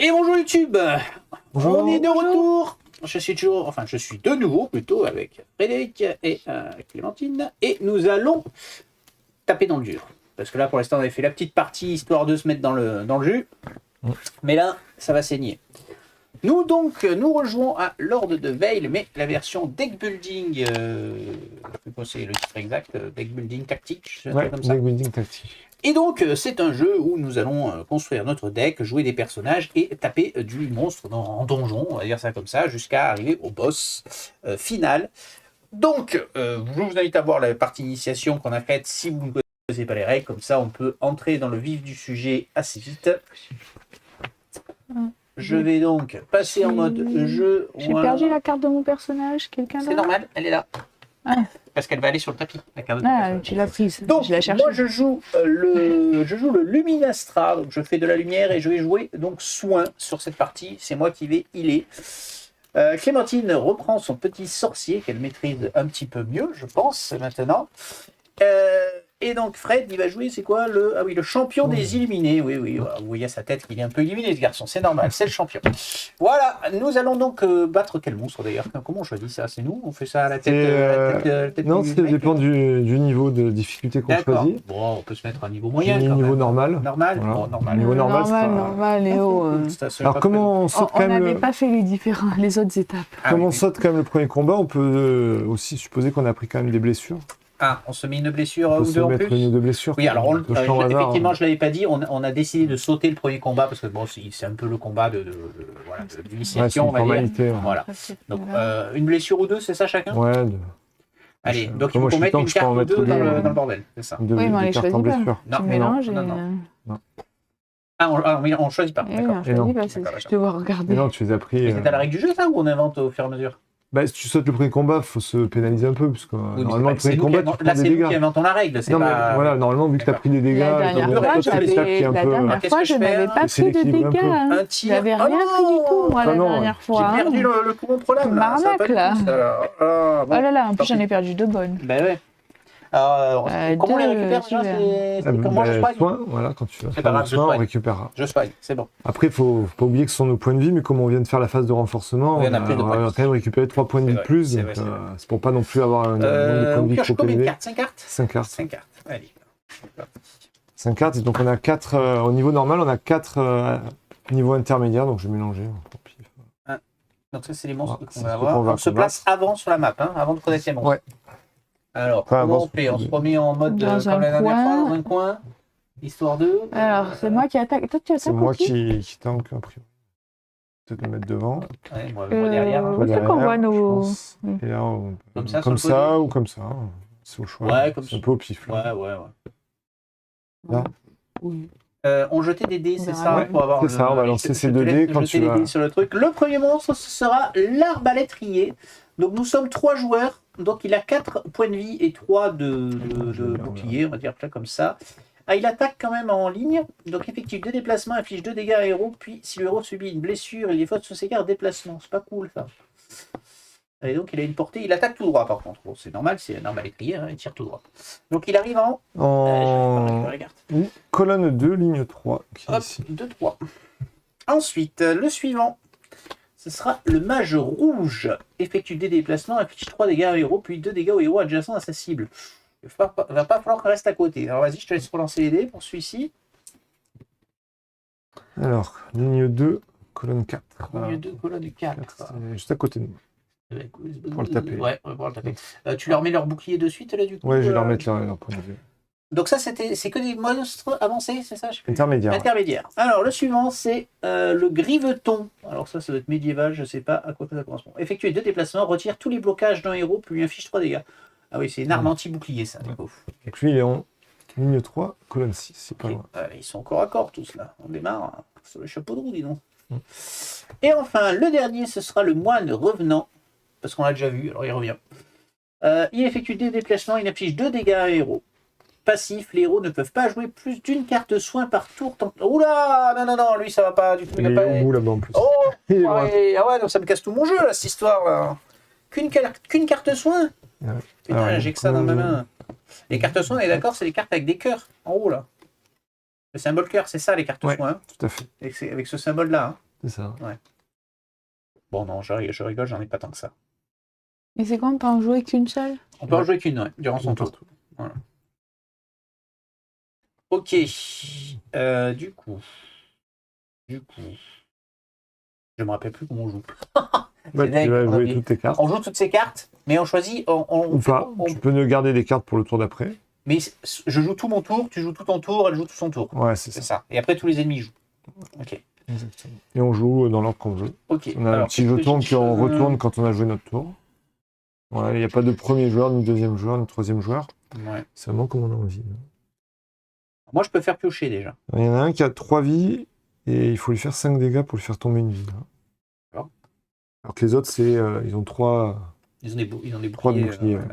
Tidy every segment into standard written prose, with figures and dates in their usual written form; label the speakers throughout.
Speaker 1: Et bonjour YouTube.
Speaker 2: Bonjour.
Speaker 1: On est de retour. Je suis de nouveau plutôt avec Frédéric et Clémentine. Et nous allons taper dans le dur. Parce que là, pour l'instant, on avait fait la petite partie histoire de se mettre dans le jus. Mais là, ça va saigner. Nous rejouons à Lord de Vale, mais la version Deck Building, je sais pas c'est le titre exact, Deck Building Tactique,
Speaker 2: ouais,
Speaker 1: comme ça.
Speaker 2: Deck Building Tactique.
Speaker 1: Et donc, c'est un jeu où nous allons construire notre deck, jouer des personnages et taper du monstre en donjon, on va dire ça comme ça, jusqu'à arriver au boss final. Donc, je vous invite à voir la partie initiation qu'on a faite si vous ne connaissez pas les règles, comme ça on peut entrer dans le vif du sujet assez vite. Je vais donc passer en mode jeu.
Speaker 3: J'ai perdu la carte de mon personnage, quelqu'un
Speaker 1: C'est
Speaker 3: là.
Speaker 1: normal, elle est là.
Speaker 3: Ah.
Speaker 1: Parce qu'elle va aller sur le tapis. La carte de ton personnage.
Speaker 3: Tu l'as prise.
Speaker 1: Donc,
Speaker 3: je l'ai cherchée.
Speaker 1: moi je joue le Luminastra, donc je fais de la lumière et je vais jouer donc soin sur cette partie. C'est moi qui vais healer. Clémentine reprend son petit sorcier qu'elle maîtrise un petit peu mieux, je pense, maintenant. Et donc Fred, il va jouer, c'est quoi le champion des illuminés. Oui, vous voyez à sa tête qu'il est un peu illuminé ce garçon, c'est normal, c'est le champion. Voilà, nous allons donc battre quel monstre d'ailleurs? Comment on choisit ça? C'est nous? On fait ça à la tête,
Speaker 2: non, ça dépend du niveau de difficulté qu'on choisit.
Speaker 1: Bon, on peut se mettre à un niveau moyen.
Speaker 2: Niveau normal.
Speaker 1: Normal.
Speaker 2: Voilà.
Speaker 1: Bon, normal.
Speaker 2: Niveau normal,
Speaker 3: Léo.
Speaker 2: Alors comment on saute quand même?
Speaker 3: On n'avait pas fait les autres étapes.
Speaker 2: Comme on saute quand même le premier combat, on peut aussi supposer qu'on a pris quand même des blessures.
Speaker 1: Ah, on se met une blessure
Speaker 2: on
Speaker 1: ou deux en plus.
Speaker 2: Une ou deux blessures.
Speaker 1: Oui, alors effectivement, je l'avais pas dit. On a décidé de sauter le premier combat parce que bon, c'est un peu le combat de l'initiation,
Speaker 2: on va dire.
Speaker 1: Voilà. Donc une blessure ou deux, c'est ça chacun?
Speaker 2: Ouais.
Speaker 1: Allez, donc il faut qu'on mette une carte ou deux dans le bordel, c'est ça.
Speaker 3: Oui, mais on les choisit pas.
Speaker 1: Non,
Speaker 3: tu mélanges.
Speaker 1: Non. Ah, on choisit pas. D'accord.
Speaker 3: On choisit pas. Je te vois regarder.
Speaker 2: Non, tu les as pris.
Speaker 1: C'est à la règle du jeu, ça, ou on invente au fur et à mesure?
Speaker 2: Bah, si tu sautes le premier combat, il faut se pénaliser un peu, parce que normalement, le premier combat, tu prends des dégâts.
Speaker 1: C'est nous qui inventons la règle, c'est pas...
Speaker 2: Voilà, normalement, vu que tu as pris des dégâts...
Speaker 3: La dernière fois, je n'avais pas pris de dégâts. Je n'avais rien pris du tout, moi, la dernière fois.
Speaker 1: J'ai perdu le contrôlable.
Speaker 3: Marnac, là.
Speaker 1: Oh
Speaker 3: là là, en plus, j'en ai perdu 2 bonnes.
Speaker 1: Ben ouais. Alors, comment on les récupère déjà? Comment je soigne?
Speaker 2: Voilà, quand tu
Speaker 1: fais le soin,
Speaker 2: on récupérera.
Speaker 1: Je soigne, c'est bon.
Speaker 2: Après, il ne faut pas oublier que ce sont nos points de vie, mais comme on vient de faire la phase de renforcement, on a quand même récupéré 3 points de vie de plus, donc c'est pour pas non plus avoir un nombre de points de vie trop élevé.
Speaker 1: 5 cartes?
Speaker 2: 5 cartes.
Speaker 1: 5 cartes, allez.
Speaker 2: 5 cartes, et donc on a 4, au niveau normal, on a 4 niveaux intermédiaires, donc je vais mélanger.
Speaker 1: Donc ça, c'est les monstres qu'on va avoir. On se place avant sur la map, avant de connaître les monstres.
Speaker 2: Ouais.
Speaker 1: Alors, comment on fait? On se remet en mode comme la dernière fois, dans un coin, histoire de...
Speaker 3: Alors, c'est moi qui attaque. Toi, tu attaques?
Speaker 2: C'est moi qui tank, a priori. Peut-être me mettre devant.
Speaker 1: Ouais, moi derrière.
Speaker 3: C'est qu'on voit nos...
Speaker 2: Et là,
Speaker 1: comme
Speaker 2: ça ou comme ça. C'est au choix.
Speaker 1: Ouais,
Speaker 2: c'est un peu au pif.
Speaker 1: Là. Ouais.
Speaker 2: Là.
Speaker 3: Oui.
Speaker 1: On jetait des dés, c'est ça, pour avoir...
Speaker 2: C'est ça, on va lancer ces 2 dés quand tu vas...
Speaker 1: Les dés sur le truc. Le premier monstre, ce sera l'arbalétrier. Donc nous sommes 3 joueurs, donc il a 4 points de vie et 3 de bouclier, on va dire ça comme ça. Ah, il attaque quand même en ligne, donc effectue 2 déplacements, affiche 2 dégâts à héros, puis si le héros subit une blessure, il efface ses dégâts en déplacement. C'est pas cool ça. Et donc il a une portée, il attaque tout droit par contre. Bon, c'est normal, c'est un arbalétrier, il tire tout droit. Donc il arrive en
Speaker 2: colonne 2, ligne 3.
Speaker 1: Hop, 2, 3. Ensuite, le suivant. Ce sera le mage rouge. Effectue des déplacements, affiche 3 dégâts au héros, puis 2 dégâts au héros adjacent à sa cible. Il ne va pas falloir qu'on reste à côté. Alors vas-y, je te laisse relancer les dés pour celui-ci.
Speaker 2: Alors, ligne 2, colonne 4.
Speaker 1: Ligne 2, colonne 4.
Speaker 2: Juste à côté de nous. Pour le taper.
Speaker 1: Ouais, pour le taper. Tu leur mets leur bouclier de suite, là, du coup?
Speaker 2: Ouais, je vais leur mettre leur point de vue.
Speaker 1: Donc ça, c'est que des monstres avancés, c'est ça?
Speaker 2: Intermédiaire.
Speaker 1: Alors, le suivant, c'est le griveton. Alors ça doit être médiéval, je ne sais pas à quoi ça correspond. Effectuer 2 déplacements, retire tous les blocages d'un héros, puis lui inflige 3 dégâts. Ah oui, c'est une arme anti-bouclier, ça, du coup.
Speaker 2: Donc lui, il est en ligne 3, colonne 6, c'est pas loin.
Speaker 1: Ils sont corps à corps, tous, là. On démarre sur le chapeau de roue, dis donc. Et enfin, le dernier, ce sera le moine revenant, parce qu'on l'a déjà vu, alors il revient. Il effectue des déplacements, il affiche 2 dégâts à héros. Passif, les héros ne peuvent pas jouer plus d'une carte soin par tour. Oula, non, lui ça va pas du tout.
Speaker 2: Il est au bout là-bas en plus.
Speaker 1: Oh, donc ça me casse tout mon jeu là, cette histoire là. Qu'une carte soin. Putain, j'ai que ça dans ma main. Les cartes soins, on est d'accord, c'est les cartes avec des cœurs en haut là. Le symbole cœur, c'est ça les cartes soins.
Speaker 2: Tout à fait.
Speaker 1: Avec ce symbole là.
Speaker 2: C'est ça.
Speaker 1: Ouais. Bon, non, je rigole, j'en ai pas tant que ça.
Speaker 3: Et c'est quoi, on peut en jouer qu'une seule?
Speaker 1: On peut en jouer qu'une, ouais, durant son tour. Voilà. Ok. Du coup, je me rappelle plus comment on joue.
Speaker 2: Tu vas jouer toutes tes cartes.
Speaker 1: On joue toutes ces cartes, mais on choisit.
Speaker 2: Ou pas. Tu peux ne garder des cartes pour le tour d'après.
Speaker 1: Mais je joue tout mon tour, tu joues tout ton tour, elle joue tout son tour.
Speaker 2: Ouais, c'est ça.
Speaker 1: Et après, tous les ennemis jouent. Ok.
Speaker 2: Exactement. Et on joue dans l'ordre qu'on veut.
Speaker 1: Ok.
Speaker 2: On a un petit jeton qu'on retourne quand on a joué notre tour. Voilà, il n'y a pas de premier joueur, ni deuxième joueur, ni troisième joueur.
Speaker 1: Ouais.
Speaker 2: C'est vraiment comme on a envie.
Speaker 1: Moi, je peux faire piocher déjà.
Speaker 2: Il y en a un qui a 3 vies et il faut lui faire 5 dégâts pour lui faire tomber une vie.
Speaker 1: D'accord.
Speaker 2: Alors que les autres, ils ont 3.
Speaker 1: Ils ont des boucliers.
Speaker 2: 3 boucliers. Ouais.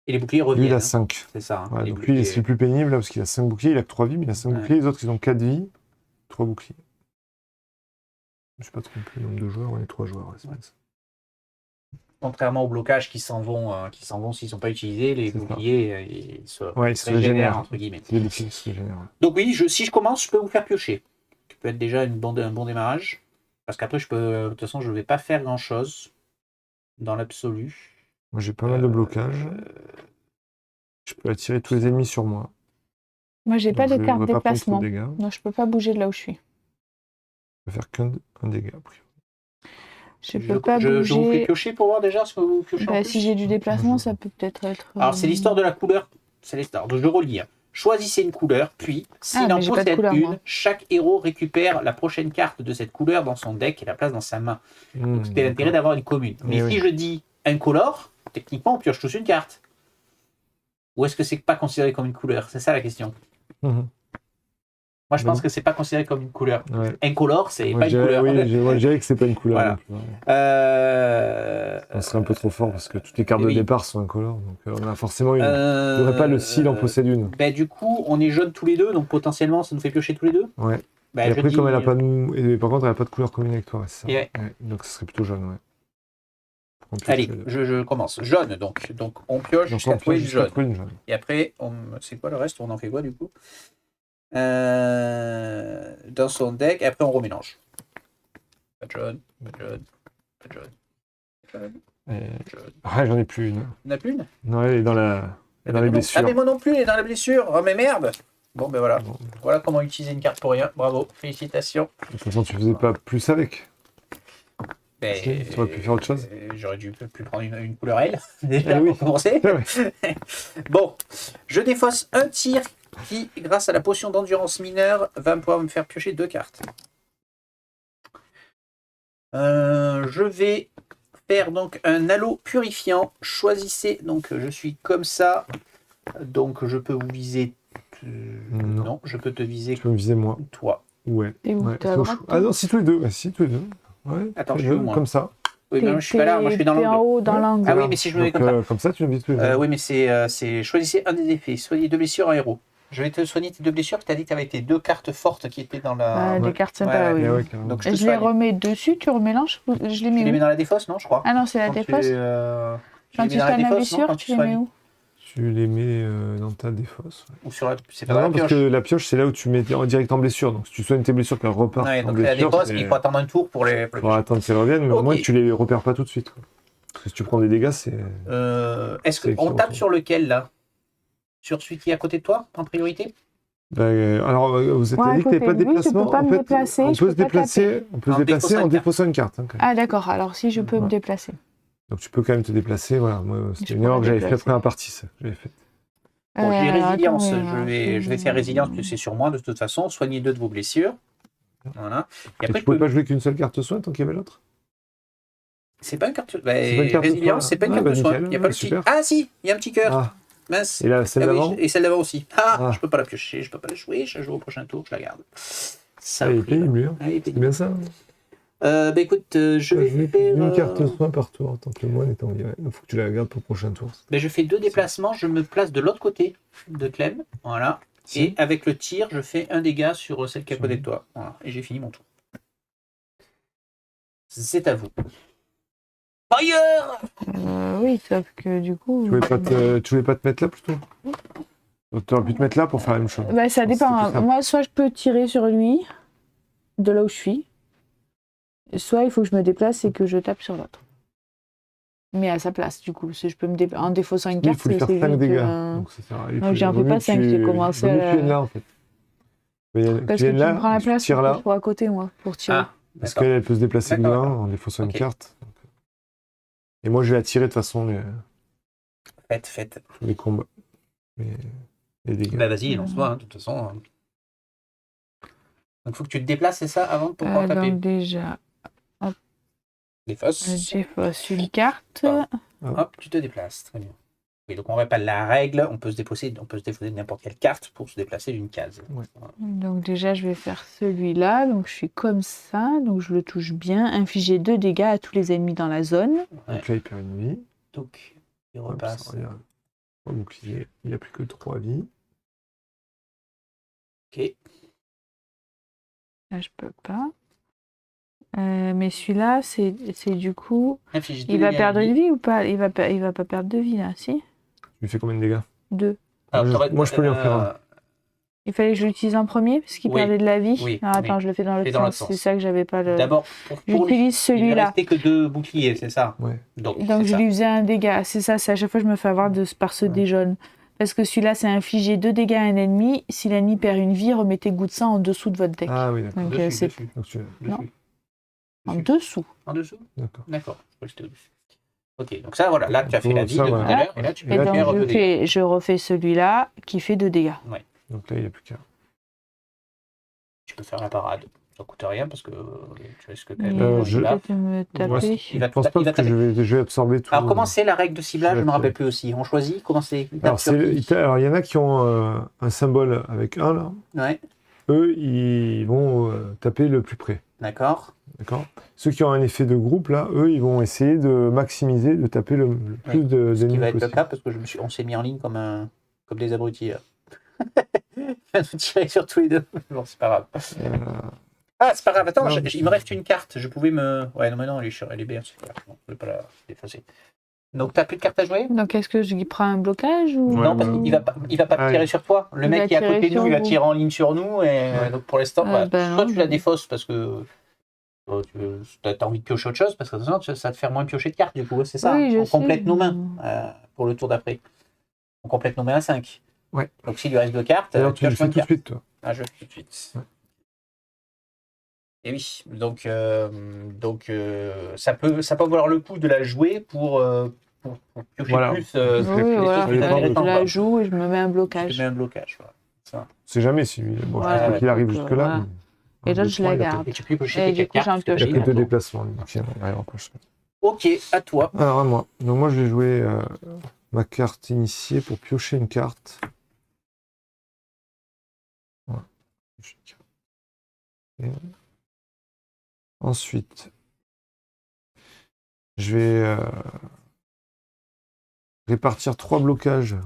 Speaker 1: Et les boucliers reviennent.
Speaker 2: Lui, il a 5.
Speaker 1: C'est ça.
Speaker 2: Ouais, donc lui, c'est le plus pénible là, parce qu'il a 5 boucliers. Il a que 3 vies, mais il a 5 boucliers. Les autres, ils ont 4 vies, 3 boucliers. Je ne sais pas trop le nombre de joueurs. On est 3 joueurs. Ouais.
Speaker 1: Contrairement aux blocages qui s'en vont s'ils ne sont pas utilisés, les boucliers ils se régénèrent, entre guillemets. Donc oui, si je commence, je peux vous faire piocher. Ça peut être déjà un bon démarrage. Parce qu'après, de toute façon, je ne vais pas faire grand-chose dans l'absolu.
Speaker 2: Moi, j'ai pas mal de blocages. Je peux attirer tous les ennemis sur moi.
Speaker 3: Moi, j'ai pas de carte déplacement. Non, je peux pas bouger de là où je suis.
Speaker 2: Je peux faire qu'un dégât, a priori.
Speaker 3: Je peux pas bouger.
Speaker 1: Je vous fais piocher pour voir déjà ce que vous piochez.
Speaker 3: Si j'ai du déplacement, ça peut peut-être être.
Speaker 1: Alors, c'est l'histoire de la couleur. C'est l'histoire. Donc, je relis. Choisissez une couleur, puis, s'il en possède une, chaque héros récupère la prochaine carte de cette couleur dans son deck et la place dans sa main. Donc, c'était l'intérêt d'avoir une commune. Mais si je dis incolore, techniquement, on pioche tous une carte. Ou est-ce que c'est pas considéré comme une couleur? C'est ça la question. Moi, je pense que c'est pas considéré comme une couleur. Ouais. Incolore, c'est pas une couleur.
Speaker 2: Oui, moi, je dirais que c'est pas une couleur.
Speaker 1: Voilà.
Speaker 2: Ça serait un peu trop fort parce que toutes les cartes de départ sont incolores. Donc, on a forcément une. Il n'y aurait pas le s'il en possède une.
Speaker 1: Du coup, on est jeunes tous les deux, donc potentiellement, ça nous fait piocher tous les deux.
Speaker 2: Ouais. Et après, comme elle a pas de. Et par contre, elle n'a pas de couleur commune avec toi. C'est ça. Ouais. Donc, ça serait plutôt jaune. Ouais.
Speaker 1: Allez, je commence. Jaune, donc on pioche jusqu'à trouver une jaune. Et après, c'est quoi le reste? On en fait quoi du coup? Dans son deck, et après on remélange. Pas de jaune, pas de jaune, pas de jaune.
Speaker 2: Ah, j'en ai plus une.
Speaker 1: Il n'y en a plus une?
Speaker 2: Non, elle est dans les blessures.
Speaker 1: Ah, mais moi non plus, elle est dans la blessure. Oh, mais merde! Bon, ben voilà. Voilà comment utiliser une carte pour rien. Bravo, félicitations.
Speaker 2: De toute façon, tu faisais pas plus avec. Tu aurais pu faire autre chose.
Speaker 1: J'aurais dû plus prendre une couleur L, déjà, pour commencer. Bon, je défausse un tir qui, grâce à la potion d'endurance mineure, va pouvoir me faire piocher 2 cartes. Je vais faire donc un halo purifiant. Choisissez, donc je suis comme ça, donc je peux vous viser. Non, je peux te viser.
Speaker 2: Tu peux me viser moi.
Speaker 1: Toi.
Speaker 2: Ouais.
Speaker 3: Et où
Speaker 2: ah non, si tous les deux. Ouais.
Speaker 1: Attends, je suis moi.
Speaker 2: Comme ça.
Speaker 1: Oui, mais je suis pas là, moi je suis dans l'angle.
Speaker 3: En haut, dans l'angle.
Speaker 1: Ah oui, mais si je me mets comme ça.
Speaker 2: Comme ça, tu me vises tous les deux.
Speaker 1: Oui, mais c'est choisissez un des effets. Soignez 2 blessures, un héros. Je vais te soigner tes 2 blessures. Tu as dit que tu avais tes 2 cartes fortes qui étaient dans la.
Speaker 3: Des cartes sympas, oui.
Speaker 1: Donc,
Speaker 3: je les remets dessus, tu remélanges. Je les mets
Speaker 1: où? Tu les mets dans la défausse, non, je crois.
Speaker 3: Ah non, c'est la défausse. Quand tu soignes la blessure, tu les mets où?
Speaker 2: Tu les mets dans ta défausse.
Speaker 1: Ou sur la... C'est pas la pioche.
Speaker 2: Parce que la pioche, c'est là où tu mets en direct en blessure. Donc si tu soignes tes blessures, qu'elles repartent en
Speaker 1: donc
Speaker 2: blessure.
Speaker 1: La défausse, il faut attendre un tour pour les.
Speaker 2: Il faut attendre qu'elles reviennent, mais au moins tu les repères pas tout de suite. Parce que si tu prends des dégâts, c'est.
Speaker 1: Est-ce qu'on tape sur lequel là? Sur celui qui est à côté de toi, en priorité?
Speaker 2: Alors, vous êtes dit que tu n'avais pas de déplacement.
Speaker 3: En fait,
Speaker 2: on peut se déplacer en défaussant une carte.
Speaker 3: Ah d'accord, alors si je peux me déplacer.
Speaker 2: Donc tu peux quand même te déplacer. Voilà, moi, c'était une erreur que j'avais faite après la partie. Ça, j'avais fait.
Speaker 1: Bon, j'ai résilience. Je vais faire résilience, parce que c'est sur moi de toute façon. Soignez 2 de vos blessures. Voilà.
Speaker 2: Et après, tu peux pas jouer qu'une seule carte soin tant qu'il y avait l'autre.
Speaker 1: C'est pas une carte. Résilience, c'est pas une carte soin. Il y a pas le petit. Ah si, il y a un petit cœur. Mince.
Speaker 2: Et là, celle d'avant.
Speaker 1: Et celle d'avant aussi. Je peux pas la piocher, je peux pas la jouer. Je la joue au prochain tour, je la garde.
Speaker 2: Ça il est pénible, lui. C'est bien ça.
Speaker 1: Écoute, je vais faire...
Speaker 2: Une carte soin par tour, tant que le moine est en vie. Il faut que tu la gardes pour le prochain tour.
Speaker 1: Je fais 2 déplacements, je me place de l'autre côté de Clem. Voilà. Et avec le tir, je fais un dégât sur celle qui est à côté de toi. Voilà. Et j'ai fini mon tour. C'est à vous. Fire!
Speaker 3: Oui, sauf que du coup...
Speaker 2: Tu voulais pas te mettre là plutôt? Tu aurais pu te mettre là pour faire la même chose.
Speaker 3: Ça dépend. Moi, soit je peux tirer sur lui, de là où je suis. soit il faut que je me déplace et que je tape sur l'autre. Mais à sa place, du coup. Si je peux en défaussant une carte,
Speaker 2: il faut lui faire 5 dégâts. Donc ça sert à rien.
Speaker 3: Non, j'en fais pas 5, j'ai commencé à...
Speaker 2: Tu viennes là, en fait.
Speaker 3: Parce que tu me prends la place pour que je sois à côté, moi, pour tirer.
Speaker 2: Ah, parce qu'elle peut se déplacer de 1 en défaussant une carte. Et moi, je vais la tirer de toute façon.
Speaker 1: Faites.
Speaker 2: Les combats. Les dégâts.
Speaker 1: Bah vas-y, lance-toi, de toute façon. Donc il faut que tu te déplaces, c'est ça, avant de pouvoir taper.
Speaker 3: Donc déjà... Hop.
Speaker 1: Défausse.
Speaker 3: J'efface une carte.
Speaker 1: Hop, tu te déplaces, très bien. Oui, donc on répète la règle, on peut se défausser de n'importe quelle carte pour se déplacer d'une case.
Speaker 2: Ouais.
Speaker 3: Donc déjà, je vais faire celui-là. Donc je suis comme ça, donc je le touche bien. Infliger 2 dégâts à tous les ennemis dans la zone.
Speaker 2: Ouais. Donc là, il perd une vie.
Speaker 1: Donc, il repasse.
Speaker 2: Il n'y a plus que 3 vies.
Speaker 1: Ok.
Speaker 3: Là, je peux pas. Mais celui-là, c'est du coup... Il va perdre une vie ou pas? Il va pas perdre de vie, là, si?
Speaker 2: Tu lui fais combien de dégâts?
Speaker 3: 2.
Speaker 2: Moi, je peux lui en faire un.
Speaker 3: Il fallait que je l'utilise en premier, parce qu'il perdait de la vie.
Speaker 1: Oui,
Speaker 3: attends, je le fais dans l'autre sens. C'est ça que j'avais pas le...
Speaker 1: D'abord,
Speaker 3: j'utilise celui-là.
Speaker 1: Il ne restait que 2 boucliers, c'est ça?
Speaker 2: Ouais.
Speaker 3: Donc je lui faisais un dégât. C'est ça, à chaque fois, je me fais avoir par ceux des jaunes. Parce que celui-là, c'est infliger 2 dégâts à un ennemi. Si l'ennemi perd une vie, remettez goût de sang en dessous de votre deck.
Speaker 2: Ah oui, d'accord.
Speaker 3: Donc,
Speaker 1: dessus.
Speaker 3: En dessous.
Speaker 1: En dessous?
Speaker 2: D'accord.
Speaker 1: Ok, donc ça, voilà, là, tu as fait la vie de tout à l'heure, et là, tu peux faire 2 dégâts.
Speaker 3: Je refais celui-là, qui fait 2 dégâts.
Speaker 1: Ouais.
Speaker 2: Donc là, il n'y a plus qu'un.
Speaker 1: Tu peux faire la parade. Ça ne coûte rien, parce que tu risques quand même...
Speaker 3: je vais me taper.
Speaker 2: Je pense pas que je vais absorber tout.
Speaker 1: Alors, comment c'est la règle de ciblage? Je ne me rappelle plus aussi. On choisit? Comment c'est?
Speaker 2: Alors, il y en a qui ont un symbole avec 1, là.
Speaker 1: Ouais.
Speaker 2: Eux, ils vont taper le plus près.
Speaker 1: D'accord.
Speaker 2: Ceux qui ont un effet de groupe, là, eux, ils vont essayer de maximiser, de taper le plus d'ennemis possible.
Speaker 1: Ce qui va être le cas, parce que on s'est mis en ligne comme des abrutis. Il va nous tirer sur tous les deux. Bon, c'est pas grave. Ah, c'est pas grave. Attends, il me reste une carte. Je pouvais me... Ouais, non, mais non, elle est bien. Bon, je ne vais pas la défausser. Donc, tu n'as plus de carte à jouer?
Speaker 3: Donc, est-ce que je prends un blocage ou...
Speaker 1: Non, parce qu'il ne va pas tirer sur toi. Le mec qui est à côté de nous, il va tirer en ligne sur nous. Et donc, pour l'instant, soit tu la défausses parce que tu as envie de piocher autre chose, parce que ça va te faire moins piocher de cartes, du coup. C'est ça.
Speaker 3: Oui,
Speaker 1: on complète nos mains pour le tour d'après. On complète nos mains à 5.
Speaker 2: Ouais.
Speaker 1: Donc, s'il lui reste 2 cartes,
Speaker 2: tu le fais tout de suite, toi.
Speaker 1: Ah, je le fais tout de suite. Ouais. Et oui, donc ça peut valoir le coup de la jouer pour piocher plus.
Speaker 3: Je la joue et je me mets un blocage.
Speaker 1: Je mets un blocage, voilà.
Speaker 2: Ça. C'est jamais si lui. Bon, je pense pas qu'il arrive jusque-là.
Speaker 3: Et là, je la garde.
Speaker 1: Et tu peux piocher tes 4 cartes.
Speaker 2: Il n'y a que 2 déplacements.
Speaker 1: Ok, à toi.
Speaker 2: Alors, à moi. Donc, moi, je vais jouer ma carte initiée pour piocher une carte. Voilà. Et... Ensuite, je vais répartir 3 blocages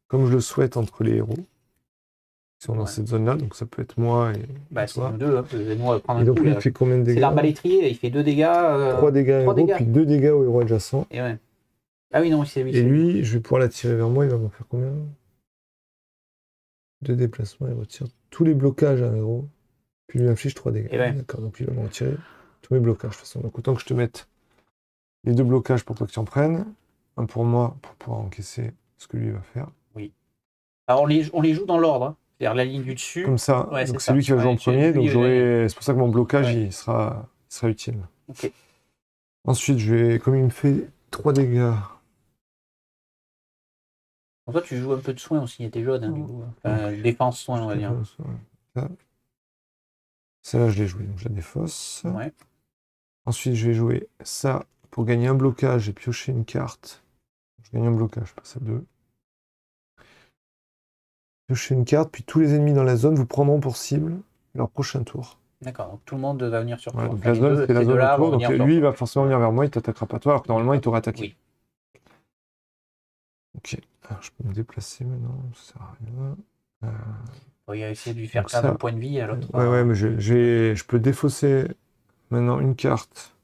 Speaker 2: comme je le souhaite entre les héros qui sont dans cette zone-là. Donc ça peut être moi et
Speaker 1: c'est
Speaker 2: toi.
Speaker 1: nous deux.
Speaker 2: Et donc il fait combien de dégâts?
Speaker 1: C'est l'arbalétrier, il fait 2 dégâts.
Speaker 2: 3 dégâts à héros, puis 2 dégâts au héros adjacent.
Speaker 1: Et ouais. Ah oui, non, c'est lui.
Speaker 2: Et lui, je vais pouvoir l'attirer vers moi, il va m'en faire combien? 2 déplacements, il retire tous les blocages à un héros, puis il lui inflige 3 dégâts. D'accord, donc il va me retirer tous mes blocages de toute façon. Donc autant que je te mette les 2 blocages pour pas que tu en prennes, un pour moi pour pouvoir encaisser ce que lui va faire.
Speaker 1: Oui. Alors on les joue dans l'ordre, hein. C'est-à-dire la ligne du dessus.
Speaker 2: Comme ça, donc c'est lui qui va jouer en premier, donc c'est pour ça que mon blocage il sera utile.
Speaker 1: Ok.
Speaker 2: Ensuite, comme il me fait 3 dégâts.
Speaker 1: En toi, tu joues un peu de soin aussi, il y a tes jaunes, du coup. Défense, soin, on va dire.
Speaker 2: Celle-là, je l'ai joué, donc je la défausse.
Speaker 1: Ouais.
Speaker 2: Ensuite, je vais jouer ça pour gagner un blocage et piocher une carte. Je gagne un blocage, je passe à 2. Piocher une carte, puis tous les ennemis dans la zone vous prendront pour cible leur prochain tour.
Speaker 1: D'accord, donc tout le monde va venir sur toi.
Speaker 2: Donc la zone, c'est la zone autour, donc lui, il va forcément venir vers moi, il t'attaquera pas toi, alors que normalement, il t'aurait attaqué.
Speaker 1: Oui.
Speaker 2: Ok, alors, je peux me déplacer maintenant, ça sert à rien.
Speaker 1: Il va essayer de lui faire perdre un point de vie à l'autre.
Speaker 2: Ouais, mais je peux défausser maintenant une carte.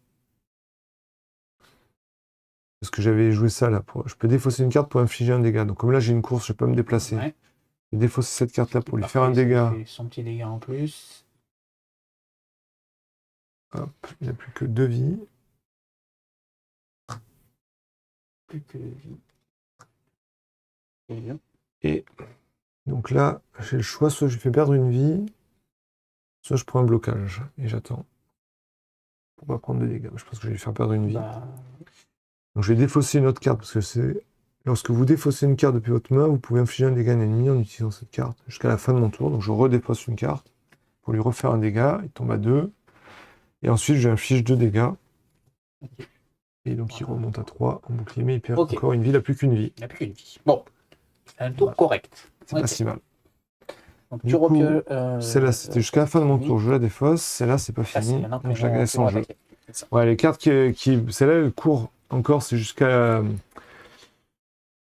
Speaker 2: Parce que j'avais joué ça là. Je peux défausser une carte pour infliger un dégât. Donc comme là j'ai une course, je peux pas me déplacer.
Speaker 1: Ouais.
Speaker 2: Je vais défausser cette carte là pour lui faire un dégât.
Speaker 1: Son petit dégât en plus.
Speaker 2: Hop, il n'a plus que 2 vies.
Speaker 1: Plus que vie. C'est bien.
Speaker 2: Et donc là, j'ai le choix, soit je lui fais perdre une vie, soit je prends un blocage. Et j'attends. Pour pas prendre de dégâts. Je pense que je vais lui faire perdre une vie.
Speaker 1: Bah,
Speaker 2: Donc je vais défausser une autre carte, parce que c'est... Lorsque vous défaussez une carte depuis votre main, vous pouvez infliger un dégât à un ennemi en utilisant cette carte jusqu'à la fin de mon tour. Donc je redéfausse une carte pour lui refaire un dégât. Il tombe à 2. Et ensuite, je lui inflige 2 dégâts.
Speaker 1: ok.
Speaker 2: Et donc il remonte à 3 en bouclier, mais il perd
Speaker 1: Ok.
Speaker 2: encore une vie, il n'a plus qu'une vie.
Speaker 1: Il n'a plus qu'une vie. Bon, un tour
Speaker 2: Voilà.
Speaker 1: correct.
Speaker 2: C'est
Speaker 1: Ok.
Speaker 2: pas si mal.
Speaker 1: Donc
Speaker 2: Du
Speaker 1: tu
Speaker 2: coup,
Speaker 1: repioles.
Speaker 2: Celle-là, c'était jusqu'à la fin de mon tour. Je la défausse. Celle-là, c'est pas
Speaker 1: Ça, c'est
Speaker 2: fini.
Speaker 1: maintenant que
Speaker 2: Donc je la laisse
Speaker 1: on
Speaker 2: en
Speaker 1: va
Speaker 2: jeu.
Speaker 1: attaquer. C'est ça.
Speaker 2: Ouais, les cartes celle-là, elle court encore, c'est jusqu'à.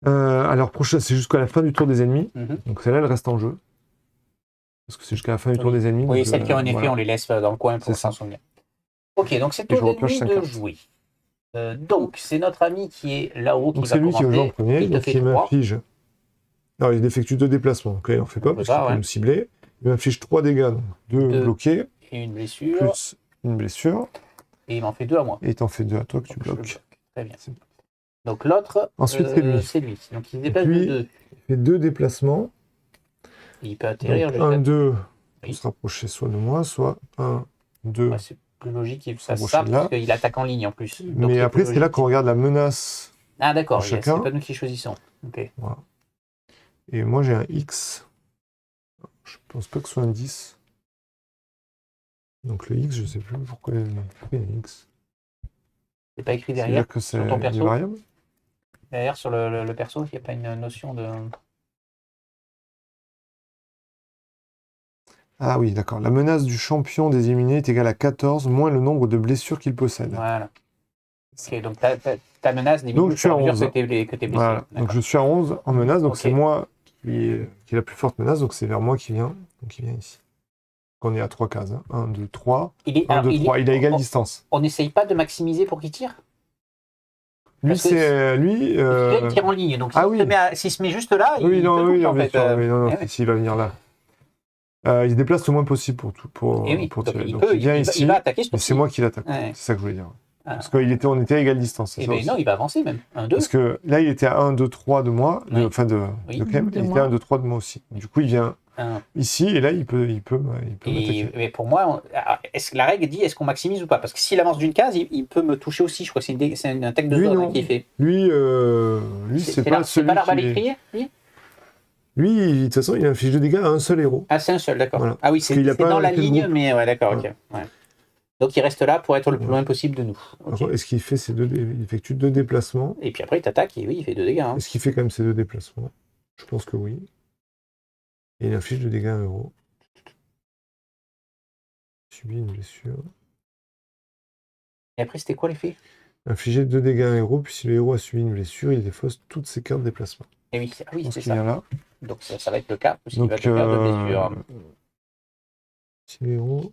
Speaker 2: Alors, prochain, c'est jusqu'à la fin du tour des ennemis.
Speaker 1: Mhm.
Speaker 2: Donc celle-là, elle reste en jeu. Parce que c'est jusqu'à la fin du tour des ennemis.
Speaker 1: Oui,
Speaker 2: donc,
Speaker 1: celles qui ont un effet,
Speaker 2: voilà.
Speaker 1: on les laisse dans le coin pour
Speaker 2: C'est ça.
Speaker 1: s'en souvenir. Ok, donc c'est
Speaker 2: Et je
Speaker 1: au
Speaker 2: repioche
Speaker 1: début
Speaker 2: 5
Speaker 1: de
Speaker 2: cartes.
Speaker 1: jouer. Donc c'est notre ami qui est là-haut qui
Speaker 2: Donc
Speaker 1: va
Speaker 2: c'est lui qui va jouer en
Speaker 1: commencer.
Speaker 2: premier.
Speaker 1: Il te
Speaker 2: Donc
Speaker 1: fait
Speaker 2: il
Speaker 1: 3.
Speaker 2: m'inflige. Alors il effectue 2 déplacements. Donc là, il n'en fait pas parce qu'il peut me cibler. Il m'inflige 3 dégâts. Donc 2
Speaker 1: Deux.
Speaker 2: bloqués.
Speaker 1: Et une blessure.
Speaker 2: Plus une blessure.
Speaker 1: Et il m'en fait 2 à moi.
Speaker 2: Et il t'en fait 2 à toi que tu
Speaker 1: Donc, je le
Speaker 2: bloques.
Speaker 1: bloque. Très bien.
Speaker 2: C'est-
Speaker 1: Donc l'autre,
Speaker 2: Ensuite, c'est lui.
Speaker 1: c'est lui. Donc il se déplace
Speaker 2: lui,
Speaker 1: de 2.
Speaker 2: Il fait 2 déplacements.
Speaker 1: Il peut atterrir
Speaker 2: Donc
Speaker 1: jusqu'à
Speaker 2: 1, 2 pour
Speaker 1: Oui.
Speaker 2: se rapprocher soit de moi, soit 1, 2.
Speaker 1: Ouais, c'est plus logique qu'il fasse
Speaker 2: S'approcher
Speaker 1: ça
Speaker 2: de
Speaker 1: parce
Speaker 2: là.
Speaker 1: qu'il attaque en ligne en plus. Donc,
Speaker 2: Mais
Speaker 1: c'est
Speaker 2: après,
Speaker 1: plus
Speaker 2: c'est là
Speaker 1: logique.
Speaker 2: qu'on regarde la menace.
Speaker 1: Ah d'accord,
Speaker 2: pour
Speaker 1: c'est
Speaker 2: chacun.
Speaker 1: pas nous qui choisissons. Ok.
Speaker 2: Voilà. Et moi, j'ai un X. Je pense pas que ce soit un 10. Donc le X, je sais plus pourquoi il y a un X.
Speaker 1: C'est pas écrit
Speaker 2: C'est-à-dire
Speaker 1: derrière
Speaker 2: que c'est
Speaker 1: sur ton
Speaker 2: des
Speaker 1: perso.
Speaker 2: variables.
Speaker 1: Derrière sur le perso, il n'y a pas une notion de.
Speaker 2: Ah oui, d'accord. La menace du champion des éliminés est égale à 14, moins le nombre de blessures qu'il possède.
Speaker 1: Voilà. Ok, donc ta menace
Speaker 2: Donc,
Speaker 1: diminue
Speaker 2: je suis à
Speaker 1: au fur et à
Speaker 2: 11.
Speaker 1: mesure que t'es blessé.
Speaker 2: Voilà. Donc
Speaker 1: D'accord.
Speaker 2: je suis à 11 en menace, donc
Speaker 1: Ok.
Speaker 2: c'est moi qui ai la plus forte menace, donc c'est vers moi qui vient. Donc il vient ici. Donc, on est à 3 cases. 1, 2, 3.
Speaker 1: Il est,
Speaker 2: 1,
Speaker 1: alors,
Speaker 2: 2, 3. Il est à égale
Speaker 1: on
Speaker 2: distance.
Speaker 1: on n'essaye pas de maximiser pour qu'il tire.
Speaker 2: Lui,
Speaker 1: Parce que
Speaker 2: c'est. Lui.
Speaker 1: Là, il tire en ligne. Donc
Speaker 2: Ah oui.
Speaker 1: s'il se met juste là,
Speaker 2: Oui,
Speaker 1: il
Speaker 2: non,
Speaker 1: te
Speaker 2: oui,
Speaker 1: touche
Speaker 2: non,
Speaker 1: en
Speaker 2: bien
Speaker 1: fait.
Speaker 2: sûr. Oui, non, non,
Speaker 1: Eh oui.
Speaker 2: s'il va venir là. Il se déplace le moins possible pour
Speaker 1: Eh oui,
Speaker 2: pour
Speaker 1: donc
Speaker 2: tirer.
Speaker 1: il
Speaker 2: Donc
Speaker 1: peut,
Speaker 2: il vient
Speaker 1: il
Speaker 2: ici,
Speaker 1: va attaquer ce
Speaker 2: mais c'est
Speaker 1: tour-ci.
Speaker 2: moi qui l'attaque.
Speaker 1: Ouais.
Speaker 2: C'est ça que je voulais dire.
Speaker 1: Ah.
Speaker 2: Parce qu'on était à égale distance. c'est
Speaker 1: Eh
Speaker 2: ça
Speaker 1: ben
Speaker 2: aussi.
Speaker 1: non, il va avancer même. 1, 2.
Speaker 2: Parce que là, il était à 1, 2, 3 de moi,
Speaker 1: Oui.
Speaker 2: enfin de
Speaker 1: Oui.
Speaker 2: Clem,
Speaker 3: De
Speaker 2: il était
Speaker 3: moi.
Speaker 2: à 1, 2, 3 de moi aussi. Du coup, il vient ici, et là, il peut m'attaquer.
Speaker 1: Mais pour moi, est-ce que la règle dit est-ce qu'on maximise ou pas? Parce que s'il avance d'une case, il peut me toucher aussi. Je crois que c'est une attaque de
Speaker 2: Lui,
Speaker 1: zone
Speaker 2: non.
Speaker 1: qui est fait.
Speaker 2: Lui, c'est pas celui
Speaker 1: pas l'arbalète
Speaker 2: qui...
Speaker 1: criée, lui?
Speaker 2: Lui, de toute façon, il inflige de dégâts à un seul héros.
Speaker 1: Ah, c'est un seul, d'accord.
Speaker 2: Voilà.
Speaker 1: Ah oui,
Speaker 2: Parce
Speaker 1: c'est
Speaker 2: qu'il a pas
Speaker 1: dans la
Speaker 2: arrêté le
Speaker 1: ligne,
Speaker 2: groupe.
Speaker 1: mais ouais, d'accord,
Speaker 2: Voilà.
Speaker 1: ok. Ouais. Donc il reste là pour être le plus
Speaker 2: Voilà.
Speaker 1: loin possible de nous.
Speaker 2: Par
Speaker 1: Ok.
Speaker 2: contre, est-ce qu'il fait il effectue 2 déplacements?
Speaker 1: Et puis après, il t'attaque et oui, il fait 2 dégâts. Hein.
Speaker 2: Est-ce qu'il fait quand même ces 2 déplacements? Je pense que oui. Et il inflige de dégâts à un héros. Il subit une blessure.
Speaker 1: Et après, c'était quoi l'effet?
Speaker 2: Infliger 2 dégâts à un héros, puis si le héros a subi une blessure, il défausse toutes ses cartes de déplacement.
Speaker 1: Et oui,
Speaker 2: Je pense
Speaker 1: c'est
Speaker 2: qu'il vient
Speaker 1: ça.
Speaker 2: là.
Speaker 1: Donc ça va être le cas, parce qu'il
Speaker 2: Donc,
Speaker 1: va te faire de blessures.
Speaker 2: si le héros...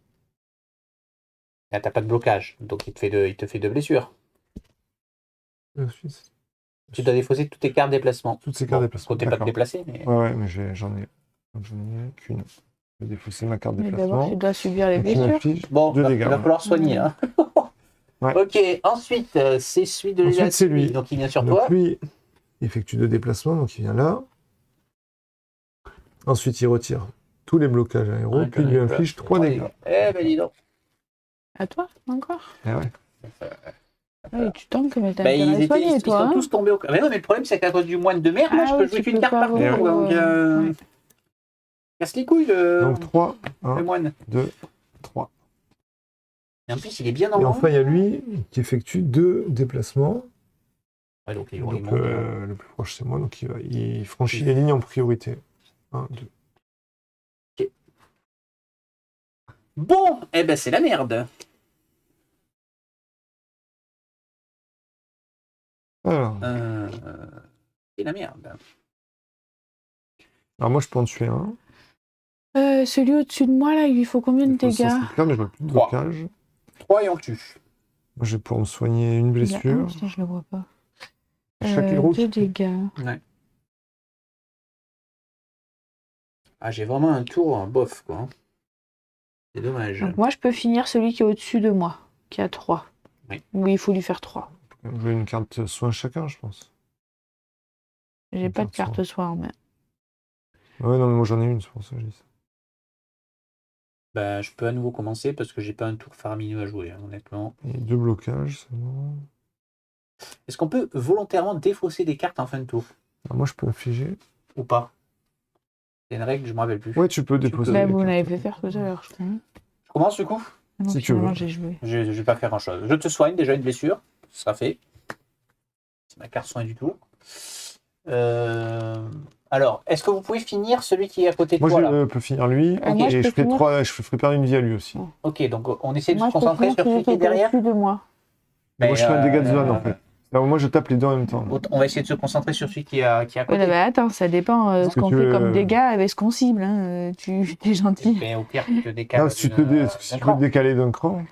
Speaker 1: Là, t'as pas de blocage, donc il te fait 2 blessures.
Speaker 2: Ensuite,
Speaker 1: Tu dois défausser toutes tes cartes déplacement.
Speaker 2: toutes ses cartes de déplacement.
Speaker 1: Faut pas te
Speaker 2: D'accord.
Speaker 1: déplacer, mais...
Speaker 2: Ouais, mais j'en ai qu'une. Je vais défausser ma carte de
Speaker 3: Mais d'abord,
Speaker 2: déplacement.
Speaker 3: tu dois subir les
Speaker 2: Donc, il
Speaker 3: blessures.
Speaker 2: m'inflige
Speaker 1: Bon,
Speaker 2: 2
Speaker 1: il
Speaker 2: dégâts.
Speaker 1: va falloir soigner. Hein.
Speaker 2: Ouais.
Speaker 1: Ok, ensuite, c'est celui de
Speaker 2: Ensuite, c'est lui.
Speaker 1: Donc il vient sur
Speaker 2: Donc
Speaker 1: toi.
Speaker 2: lui, il effectue 2 déplacements, donc il vient là. Ensuite, il retire tous les blocages à un héros,
Speaker 1: Ouais,
Speaker 2: puis il lui inflige 3 dégâts.
Speaker 1: Eh ben dis donc.
Speaker 3: À toi, encore?
Speaker 2: Ah ouais.
Speaker 3: Oui, tu tankes, mais t'as
Speaker 1: Bah,
Speaker 3: intérêt à soigner,
Speaker 1: ils
Speaker 3: toi.
Speaker 1: sont
Speaker 3: hein.
Speaker 1: tous tombés au... Mais non, mais le problème, c'est qu'à cause du moine de mer, là,
Speaker 3: Ah
Speaker 1: je peux
Speaker 3: oui,
Speaker 1: jouer
Speaker 3: tu
Speaker 1: qu'une
Speaker 3: peux
Speaker 1: carte
Speaker 3: pas
Speaker 1: par tour.
Speaker 3: avoir,
Speaker 1: Donc,
Speaker 3: ouais.
Speaker 1: casse les couilles, le
Speaker 2: Donc 3, 1,
Speaker 1: moine.
Speaker 2: 2, 3.
Speaker 1: Et en plus, il est bien en
Speaker 2: Et
Speaker 1: haut.
Speaker 2: enfin, il y a lui qui effectue 2 déplacements.
Speaker 1: Ouais, donc, il
Speaker 2: Donc,
Speaker 1: monte.
Speaker 2: le plus proche, c'est moi, donc il franchit les lignes en priorité. 1, 2.
Speaker 1: Bon, eh ben c'est la merde.
Speaker 2: Alors,
Speaker 1: C'est la merde.
Speaker 2: moi, je peux en tuer un.
Speaker 3: Celui au-dessus de moi, là, il lui faut combien de
Speaker 2: Il faut
Speaker 3: dégâts?
Speaker 2: 107 cartes, mais je vois plus de
Speaker 1: 3.
Speaker 2: blocage.
Speaker 1: 3 et on tue.
Speaker 2: Moi, je vais pouvoir me soigner une
Speaker 3: Il y a un,
Speaker 2: blessure.
Speaker 3: putain, je le vois pas.
Speaker 2: Chaque héros
Speaker 3: 2 dégâts.
Speaker 1: Ouais. Ah, j'ai vraiment un tour en bof, quoi. C'est dommage.
Speaker 3: Donc moi, je peux finir celui qui est au-dessus de moi. qui a 3.
Speaker 1: Oui.
Speaker 3: Oui, il faut lui faire 3.
Speaker 2: On veut une carte soin chacun, je pense.
Speaker 3: J'ai pas de carte soin en main.
Speaker 2: Ouais, non, mais moi j'en ai une, c'est pour ça que je dis ça.
Speaker 1: Ben, je peux à nouveau commencer parce que j'ai pas un tour faramineux à jouer, honnêtement.
Speaker 2: Et 2 blocages, c'est bon.
Speaker 1: Est-ce qu'on peut volontairement défausser des cartes en fin de tour?
Speaker 2: Alors moi je peux infliger.
Speaker 1: Ou pas? C'est une règle, je me rappelle plus.
Speaker 2: Ouais, tu peux déposer.
Speaker 3: Bah, vous l'avez fait faire tout à l'heure, je crois.
Speaker 1: Je commence du coup?
Speaker 3: Ah non,
Speaker 2: Si tu veux.
Speaker 3: j'ai joué.
Speaker 1: Je vais pas faire grand chose. Je te soigne déjà une blessure, ce sera fait. C'est ma carte soin du tour. Alors, est-ce que vous pouvez finir celui qui est à côté de
Speaker 2: moi,
Speaker 1: toi là?
Speaker 2: Moi je peux finir lui,
Speaker 3: Moi,
Speaker 2: et je ferai perdre une vie à lui aussi.
Speaker 1: Ok, donc on essaie de
Speaker 3: Moi,
Speaker 1: se concentrer sur celui qui est derrière.
Speaker 3: de moi.
Speaker 2: Mais moi je fais un dégât de zone en fait. Alors, moi je tape les deux en même temps.
Speaker 1: On va essayer de se concentrer sur celui qui est à côté.
Speaker 3: Ouais, bah, attends, ça dépend ce qu'on fait comme dégâts avec ce qu'on cible. Hein. Tu es gentil.
Speaker 1: Mais au pire, tu te décales.
Speaker 2: Non, si tu peux te décaler d'un cran,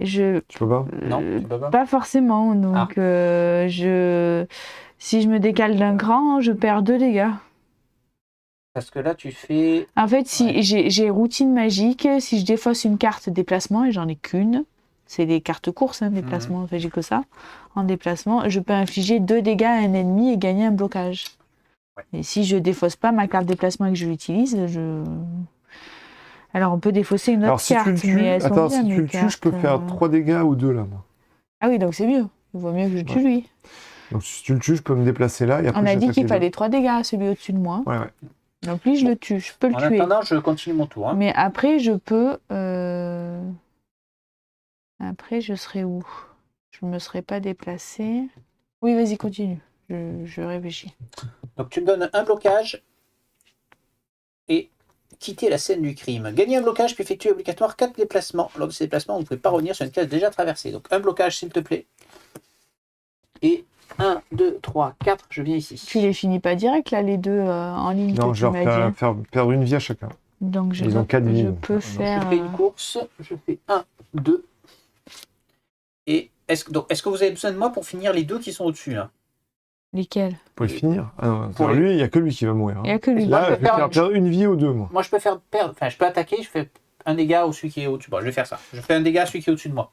Speaker 2: tu peux pas.
Speaker 1: Non, tu peux pas.
Speaker 3: Pas forcément. Donc, si je me décale d'un cran, je perds 2 dégâts.
Speaker 1: Parce que là, tu fais.
Speaker 3: En fait, si j'ai routine magique, si je défausse une carte déplacement, et j'en ai qu'une, c'est des cartes courses, hein, déplacement, en fait, j'ai que ça. En déplacement, je peux infliger 2 dégâts à un ennemi et gagner un blocage.
Speaker 1: Ouais.
Speaker 3: Et si je défausse pas ma carte déplacement et que je l'utilise, Alors, on peut défausser une autre carte, mais elles sont bien,
Speaker 2: si tu le tues, je peux faire 3 dégâts ou 2 là, moi.
Speaker 3: Ah oui, donc c'est mieux. Il vaut mieux que je tue lui.
Speaker 2: Donc si tu le tues, je peux me déplacer là. Et après,
Speaker 3: on a dit qu'il fallait 3 dégâts à celui au-dessus de moi.
Speaker 2: Ouais.
Speaker 3: Donc lui, je le tue. Je peux le tuer.
Speaker 1: En attendant, je continue mon tour. Hein.
Speaker 3: Mais après, je peux... Après, je serai où? Je ne me serais pas déplacée. Oui, vas-y, continue. Je réfléchis.
Speaker 1: Donc tu me donnes un blocage et quitter la scène du crime. Gagner un blocage puis effectuer obligatoire 4 déplacements. Lors de ces déplacements, vous ne pouvez pas revenir sur une case déjà traversée. Donc un blocage, s'il te plaît. Et 1, 2, 3, 4, je viens ici.
Speaker 3: Tu les finis pas direct, là, les deux en ligne?
Speaker 2: Non, je leur faire perdre une vie à chacun.
Speaker 3: Donc
Speaker 2: ils ont 4 vies.
Speaker 3: Je peux faire...
Speaker 1: Je fais une course, je fais 1, 2. Et est-ce que vous avez besoin de moi pour finir les deux qui sont au-dessus là?
Speaker 3: Lesquels?
Speaker 2: Vous pouvez finir. Ah non, pour lui, il n'y a que lui qui va mourir.
Speaker 3: Il n'y a que lui.
Speaker 2: Là, je vais faire perdre une vie aux deux, moi.
Speaker 1: Moi, je peux faire perdre... Enfin, je peux attaquer, je fais un dégât au celui qui est au-dessus. Bon, je vais faire ça. Je fais un dégât à celui qui est au-dessus de moi.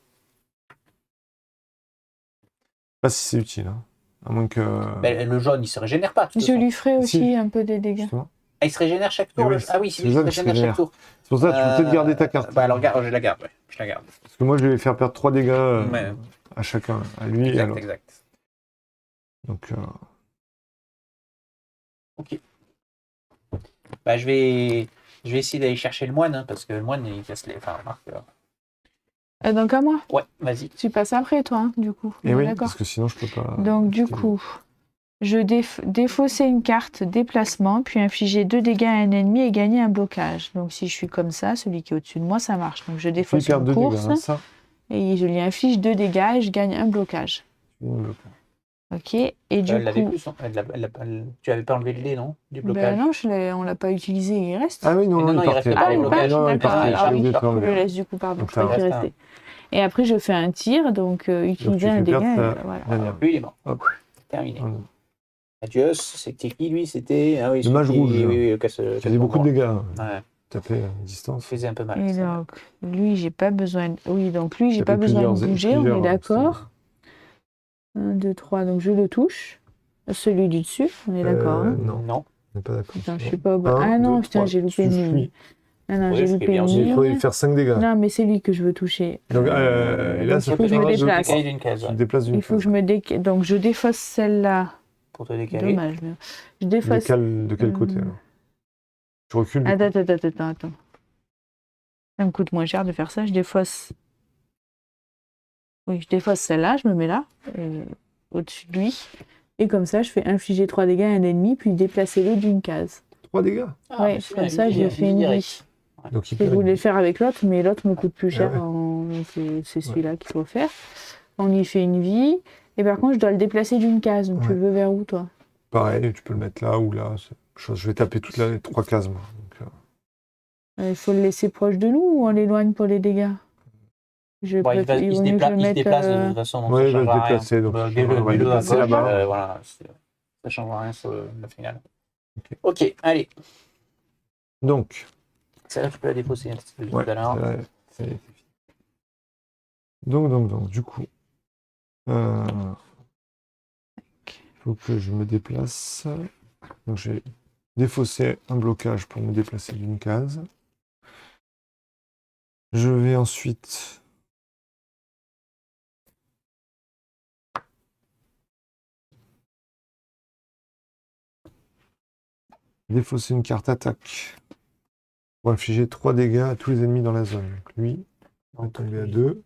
Speaker 2: Pas si c'est utile. Hein. À moins que...
Speaker 1: Ben, le jaune, il se régénère pas.
Speaker 3: Je lui ferai aussi un peu des dégâts.
Speaker 2: Justement.
Speaker 1: Ah, il se régénère chaque tour.
Speaker 2: Oui,
Speaker 1: ah oui, c'est lui qui se régénère chaque tour.
Speaker 2: C'est pour ça que tu peux peut-être garder ta carte.
Speaker 1: Bah alors, je la garde, ouais. Je la garde.
Speaker 2: Parce que moi, je vais faire perdre 3 dégâts à chacun, à lui et à l'autre.
Speaker 1: Exact.
Speaker 2: Donc...
Speaker 1: Ok. Bah, je vais essayer d'aller chercher le moine, hein, parce que le moine, il casse les... Enfin, remarque...
Speaker 3: Donc à moi?
Speaker 1: Ouais, vas-y.
Speaker 3: Tu passes après, toi, hein, du coup.
Speaker 2: Et oui, parce que sinon, je peux pas...
Speaker 3: Donc, du coup, je défausser une carte déplacement, puis infliger 2 dégâts à un ennemi et gagner un blocage. Donc, si je suis comme ça, celui qui est au-dessus de moi, ça marche. Donc, je défausse une course, et je lui inflige 2 dégâts et je gagne un blocage. Ok, et du coup...
Speaker 1: Plus, hein. Tu avais pas enlevé le dé, non? Du blocage.
Speaker 3: Ben non, on l'a pas utilisé, il reste.
Speaker 2: Ah oui, non, il
Speaker 1: reste pas les blocages.
Speaker 2: Il partait.
Speaker 3: Je le laisse du coup, pardon, je crois qu'il restait. Et après, je fais un tir, donc utiliser un dégât.
Speaker 1: Voilà. Lui, il est mort. Hop. Terminé. Adieu, c'était qui lui? C'était
Speaker 2: le mage rouge.
Speaker 1: Oui,
Speaker 2: il faisait beaucoup de dégâts.
Speaker 1: Ouais.
Speaker 2: Taper à distance.
Speaker 1: Il faisait un peu mal.
Speaker 3: Et donc, lui, j'ai pas besoin. Oui, donc lui, j'ai pas besoin de bouger, on est d'accord. 1, 2, 3, donc je le touche. Celui du dessus, on est d'accord.
Speaker 2: Non, on n'est pas d'accord.
Speaker 3: Attends, je suis pas au bas. Ah non, putain, j'ai loupé une ligne. Non, j'ai loupé une ligne.
Speaker 2: Il faudrait faire 5 dégâts.
Speaker 3: Non, mais c'est lui que je veux toucher.
Speaker 2: Donc là,
Speaker 3: il faut que je me déplace.
Speaker 2: Il
Speaker 3: faut que je me décale. Donc je défausse celle-là.
Speaker 1: Pour te décaler.
Speaker 3: Dommage. Je défausse.
Speaker 2: De quel côté alors? Tu recules.
Speaker 3: Attends. Ça me coûte moins cher de faire ça. Je défausse. Oui, je défausse celle-là, je me mets là, au-dessus de lui. Et comme ça, je fais infliger 3 dégâts à un ennemi, puis déplacer-le d'une case.
Speaker 2: 3 dégâts?
Speaker 3: Oui, comme ça, je fais une vie.
Speaker 2: Donc,
Speaker 3: je voulais le faire avec l'autre, mais l'autre me coûte plus cher. C'est celui-là qu'il faut faire. On y fait une vie. Et par contre, je dois le déplacer d'une case. Donc, tu le veux vers où, toi?
Speaker 2: Pareil, tu peux le mettre là ou là. Je vais taper toutes les 3 cases, moi.
Speaker 3: Il faut le laisser proche de nous ou on l'éloigne pour les dégâts?
Speaker 1: Il se déplace de toute façon. Oui, il va se déplacer. Donc, on va le déplacer là-bas. Voilà, ça ne changera rien sur la finale. Ok, allez.
Speaker 2: Donc.
Speaker 1: Celle-là, tu peux la défausser.
Speaker 2: Donc, du coup, il faut que je me déplace. Donc, j'ai défaussé un blocage pour me déplacer d'une case. Je vais ensuite défausser une carte attaque pour infliger 3 dégâts à tous les ennemis dans la zone. Donc, lui, il va tomber à 2.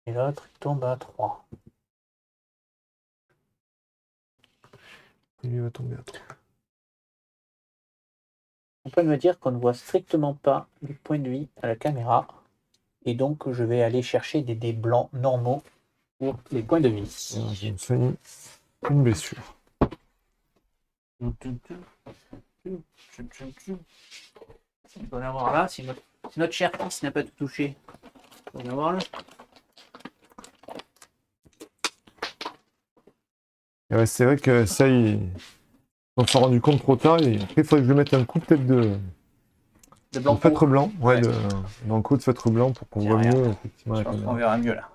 Speaker 1: Et l'autre, il tombe à 3.
Speaker 2: Et lui va tomber à 3.
Speaker 1: On peut me dire qu'on ne voit strictement pas les points de vie à la caméra. Et donc, je vais aller chercher des dés blancs normaux pour les points de vie.
Speaker 2: Alors, je me soigne une blessure.
Speaker 1: On va en avoir là, si notre cher fils n'a pas tout touché. On va en avoir là.
Speaker 2: Et ouais, c'est vrai que ça, on s'en rendu compte trop tard. Et après, il faudrait que je lui mette un coup peut-être de
Speaker 1: blanc.
Speaker 2: Feutre blanc. Ouais,
Speaker 1: Ouais.
Speaker 2: dans le coup de feutre blanc pour qu'on voit mieux. Effectivement,
Speaker 1: Je pense qu'on verra mieux là.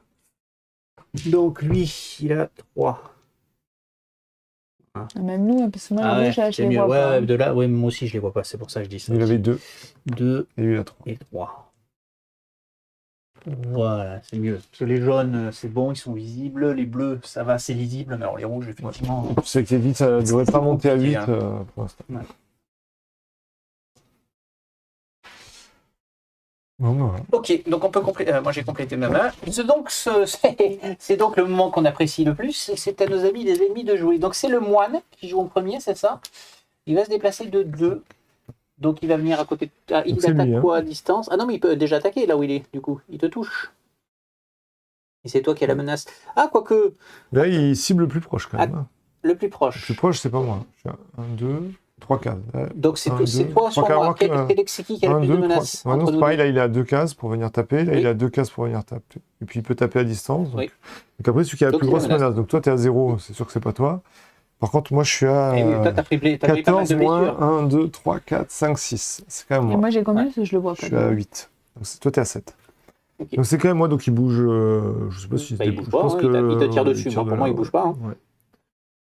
Speaker 1: Donc lui, il a 3.
Speaker 3: Même nous, parce que moi,
Speaker 1: Ah
Speaker 3: les
Speaker 1: ouais,
Speaker 3: rouges, là, je
Speaker 1: c'est
Speaker 3: les
Speaker 1: mieux.
Speaker 3: vois
Speaker 1: Ouais,
Speaker 3: pas.
Speaker 1: de là, ouais, moi aussi je les vois pas, c'est pour ça que je dis ça.
Speaker 2: Il avait 2.
Speaker 1: 2
Speaker 2: Et lui, il a 3.
Speaker 1: et 3. Voilà, c'est mieux. Parce que les jaunes, c'est bon, ils sont visibles. Les bleus, ça va, c'est lisible. Mais alors les rouges, effectivement.
Speaker 2: C'est que les 10, ça ne devrait pas monter à 8
Speaker 1: compliqué,
Speaker 2: pour l'instant.
Speaker 1: Ouais.
Speaker 2: Bon, ben, voilà.
Speaker 1: Ok, donc on peut compléter. Moi j'ai complété ma main. C'est donc le moment qu'on apprécie le plus. C'est à nos amis les ennemis de jouer. Donc c'est le moine qui joue en premier, c'est ça? Il va se déplacer de 2. Donc il va venir à côté. Il
Speaker 2: Donc, c'est
Speaker 1: attaque
Speaker 2: lui, hein.
Speaker 1: quoi à distance? Ah non, mais il peut déjà attaquer là où il est, du coup. Il te touche. Et c'est toi qui as la menace. Ah, quoique.
Speaker 2: Là, il cible le plus proche quand même.
Speaker 1: Le plus
Speaker 2: Le
Speaker 1: proche.
Speaker 2: plus proche, c'est pas moi. Je suis à 1, 2, 3 cases.
Speaker 1: Donc c'est
Speaker 2: Un,
Speaker 1: toi
Speaker 2: deux,
Speaker 1: sur
Speaker 2: trois
Speaker 1: moi.
Speaker 2: cases,
Speaker 1: C'est qui a le
Speaker 2: 1,
Speaker 1: plus
Speaker 2: 2,
Speaker 1: de
Speaker 2: 3.
Speaker 1: menaces
Speaker 2: Ouais, non,
Speaker 1: entre
Speaker 2: c'est
Speaker 1: nous
Speaker 2: pareil,
Speaker 1: deux?
Speaker 2: là, il a 2 cases pour venir taper. Là,
Speaker 1: Oui.
Speaker 2: il a 2 cases pour venir taper. Et puis, il peut taper à distance. Donc,
Speaker 1: Oui.
Speaker 2: donc après, celui qui a la
Speaker 1: Donc,
Speaker 2: plus
Speaker 1: il a
Speaker 2: grosse
Speaker 1: menace.
Speaker 2: menace. Donc, toi, tu es à 0. C'est sûr que c'est pas toi. Par contre, moi, je suis à
Speaker 1: Et oui, toi, t'as pris pas mal
Speaker 2: 14
Speaker 1: de
Speaker 2: moins
Speaker 1: blessures.
Speaker 2: 1, 2, 3, 4, 5, 6. C'est quand même
Speaker 3: Et
Speaker 2: moi.
Speaker 3: moi, j'ai combien?
Speaker 1: Ouais.
Speaker 3: Parce que je le vois
Speaker 2: Je
Speaker 3: pas.
Speaker 2: suis à 8. Donc, toi, tu es à 7.
Speaker 1: Ok.
Speaker 2: Donc, c'est quand même moi. Donc, il bouge. Je sais pas si
Speaker 1: Bah, il bouge
Speaker 2: je
Speaker 1: pas,
Speaker 2: pense
Speaker 1: hein,
Speaker 2: que
Speaker 1: il te tire dessus.
Speaker 2: il tire
Speaker 1: Moi,
Speaker 2: de
Speaker 1: pour moi,
Speaker 2: là,
Speaker 1: il bouge pas. Hein.
Speaker 2: ouais.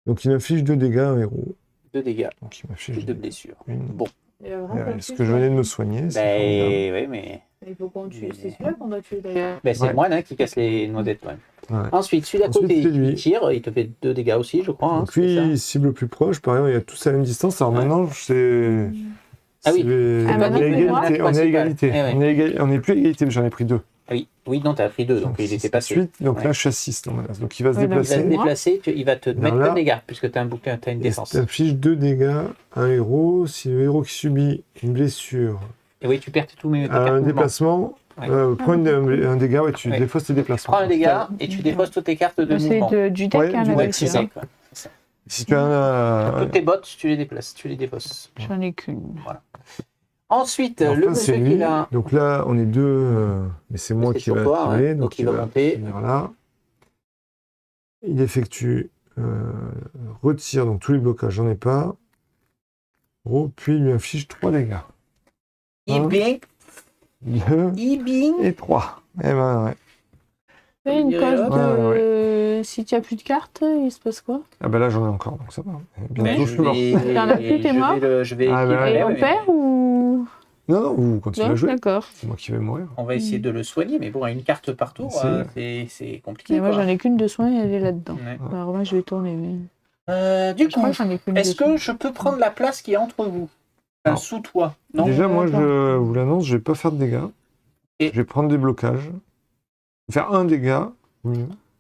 Speaker 2: Donc, il m'affiche 2 dégâts à un héros.
Speaker 1: 2 dégâts.
Speaker 2: Donc, il m'affiche
Speaker 1: Et 2
Speaker 2: deux dégâts.
Speaker 1: blessures.
Speaker 2: Une.
Speaker 1: Bon.
Speaker 2: Ce que je venais de me soigner, c'est formidable.
Speaker 1: Oui, mais.
Speaker 3: Il faut qu'on tue. C'est celui-là qu'on doit tuer d'ailleurs.
Speaker 1: Ben, c'est
Speaker 2: Ouais.
Speaker 1: le moine hein, qui casse les noisettes. Ouais.
Speaker 2: Ouais.
Speaker 1: Ensuite, celui d'à
Speaker 2: Ensuite,
Speaker 1: côté,
Speaker 2: c'est lui.
Speaker 1: il tire. Il te fait 2 dégâts aussi, je crois. Hein,
Speaker 2: Donc
Speaker 1: c'est
Speaker 2: lui,
Speaker 1: ça
Speaker 2: il cible le plus proche. Par exemple, il y a tous à la même distance. Alors
Speaker 1: Ouais.
Speaker 2: maintenant, c'est...
Speaker 1: Ah oui.
Speaker 3: Ah,
Speaker 2: on
Speaker 3: maintenant,
Speaker 2: est à
Speaker 3: c'est moi.
Speaker 2: égalité. On est à égalité.
Speaker 1: Eh ouais.
Speaker 2: On n'est plus à égalité, mais j'en ai pris 2.
Speaker 1: Ah oui, non, tu as pris 2, donc il était passé.
Speaker 2: Ensuite, donc
Speaker 1: Ouais.
Speaker 2: là, je suis à 6 dans menace. Donc il va se
Speaker 3: Ouais, donc,
Speaker 1: Il va se
Speaker 2: déplacer.
Speaker 1: déplacer, il va te mettre
Speaker 2: là.
Speaker 1: 2 dégâts, puisque tu as une
Speaker 2: Et
Speaker 1: défense.
Speaker 2: ça affiche 2 dégâts à un héros. Si le héros qui subit une blessure
Speaker 1: Et oui, tu perds tous tes
Speaker 2: à
Speaker 1: cartes
Speaker 2: un
Speaker 1: mouvement.
Speaker 2: déplacement,
Speaker 1: Ouais.
Speaker 2: prends un dégât, ouais, tu
Speaker 1: Ouais.
Speaker 2: défausses tes
Speaker 1: Tu
Speaker 2: déplacements.
Speaker 1: prends un dégât et tu défausses toutes tes cartes de
Speaker 3: C'est
Speaker 1: mouvement.
Speaker 3: du deck,
Speaker 2: Ouais,
Speaker 3: hein,
Speaker 2: du
Speaker 3: la
Speaker 2: deck,
Speaker 3: blessure.
Speaker 1: C'est ça, quoi.
Speaker 2: Si tu as
Speaker 1: Toutes tes bottes, tu les déplaces, tu les défausses.
Speaker 3: J'en ai qu'une.
Speaker 1: Ensuite,
Speaker 2: Alors,
Speaker 1: le
Speaker 2: enfin, c'est
Speaker 1: monsieur qui
Speaker 2: lui.
Speaker 1: est là.
Speaker 2: Donc là, on est 2, mais c'est moi
Speaker 1: c'est
Speaker 2: qui
Speaker 1: sur
Speaker 2: va
Speaker 1: toi,
Speaker 2: tirer.
Speaker 1: ouais.
Speaker 2: Donc
Speaker 1: il va monter.
Speaker 2: venir là. Il effectue retire, donc tous les blocages, j'en ai pas. Puis il lui inflige 3 dégâts. Un.
Speaker 1: Ibing,
Speaker 2: 2
Speaker 1: Ibing.
Speaker 2: et 3. Eh ben ouais.
Speaker 3: Et une
Speaker 1: dirais,
Speaker 3: coche de. Si tu as plus de cartes, il se passe quoi?
Speaker 2: Ah ben là j'en ai encore, donc ça va.
Speaker 1: Mais
Speaker 2: Bientôt je suis mort.
Speaker 3: T'en as plus, t'es mort
Speaker 1: Je vais
Speaker 2: Ah, bah,
Speaker 3: Et
Speaker 2: ouais,
Speaker 3: on perd ou.
Speaker 2: Non, vous continuez
Speaker 3: Non,
Speaker 2: à jouer.
Speaker 3: d'accord.
Speaker 2: C'est moi qui vais mourir.
Speaker 1: On va essayer de le soigner, mais bon, une carte par tour, c'est compliqué.
Speaker 3: Mais moi,
Speaker 1: quoi.
Speaker 3: j'en ai qu'une de soins et elle est là-dedans.
Speaker 1: Ouais.
Speaker 3: Alors, moi, je vais tourner. Mais...
Speaker 1: Du
Speaker 3: Je crois
Speaker 1: coup,
Speaker 3: que j'en ai qu'une
Speaker 1: est-ce
Speaker 3: de
Speaker 1: que
Speaker 3: soins.
Speaker 1: je peux prendre la place qui est entre vous? Enfin,
Speaker 2: Non.
Speaker 1: sous toi? Non.
Speaker 2: Déjà, moi
Speaker 3: attends.
Speaker 2: je vous l'annonce, je vais pas faire de dégâts.
Speaker 1: Et-
Speaker 2: Je vais prendre des blocages. Je vais faire un dégât.
Speaker 1: Moi,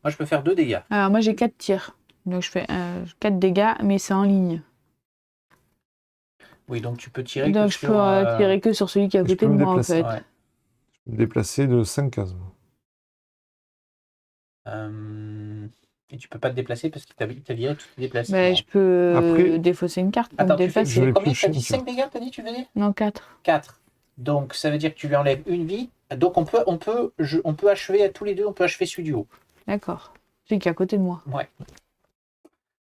Speaker 1: je peux faire 2 dégâts.
Speaker 3: Alors, moi, j'ai 4 tirs. Donc, je fais 4 dégâts, mais c'est en ligne.
Speaker 1: Oui, donc tu peux tirer
Speaker 3: Donc,
Speaker 1: que
Speaker 3: je
Speaker 1: sur...
Speaker 3: peux tirer que sur celui qui est à
Speaker 2: je
Speaker 3: côté
Speaker 2: peux
Speaker 3: de
Speaker 2: me
Speaker 3: moi, en
Speaker 2: déplacer.
Speaker 3: fait.
Speaker 1: Ouais.
Speaker 2: Je vais me déplacer de 5 cases. moi.
Speaker 1: Et tu peux pas te déplacer parce qu'il t'a viré tout tes déplacements.
Speaker 3: Mais je peux
Speaker 2: Après-
Speaker 3: défausser une carte pour
Speaker 1: Attends,
Speaker 3: me
Speaker 1: tu fais
Speaker 3: défacer.
Speaker 2: vais
Speaker 1: combien?
Speaker 2: piocher
Speaker 1: T'as dit
Speaker 2: une
Speaker 1: 5 dégâts, t'as dit, tu faisais?
Speaker 3: Non, 4.
Speaker 1: 4. Donc, ça veut dire que tu lui enlèves une vie. Donc, on peut achever à tous les deux, on peut achever celui du haut.
Speaker 3: D'accord. Celui qui est à côté de moi.
Speaker 1: Ouais.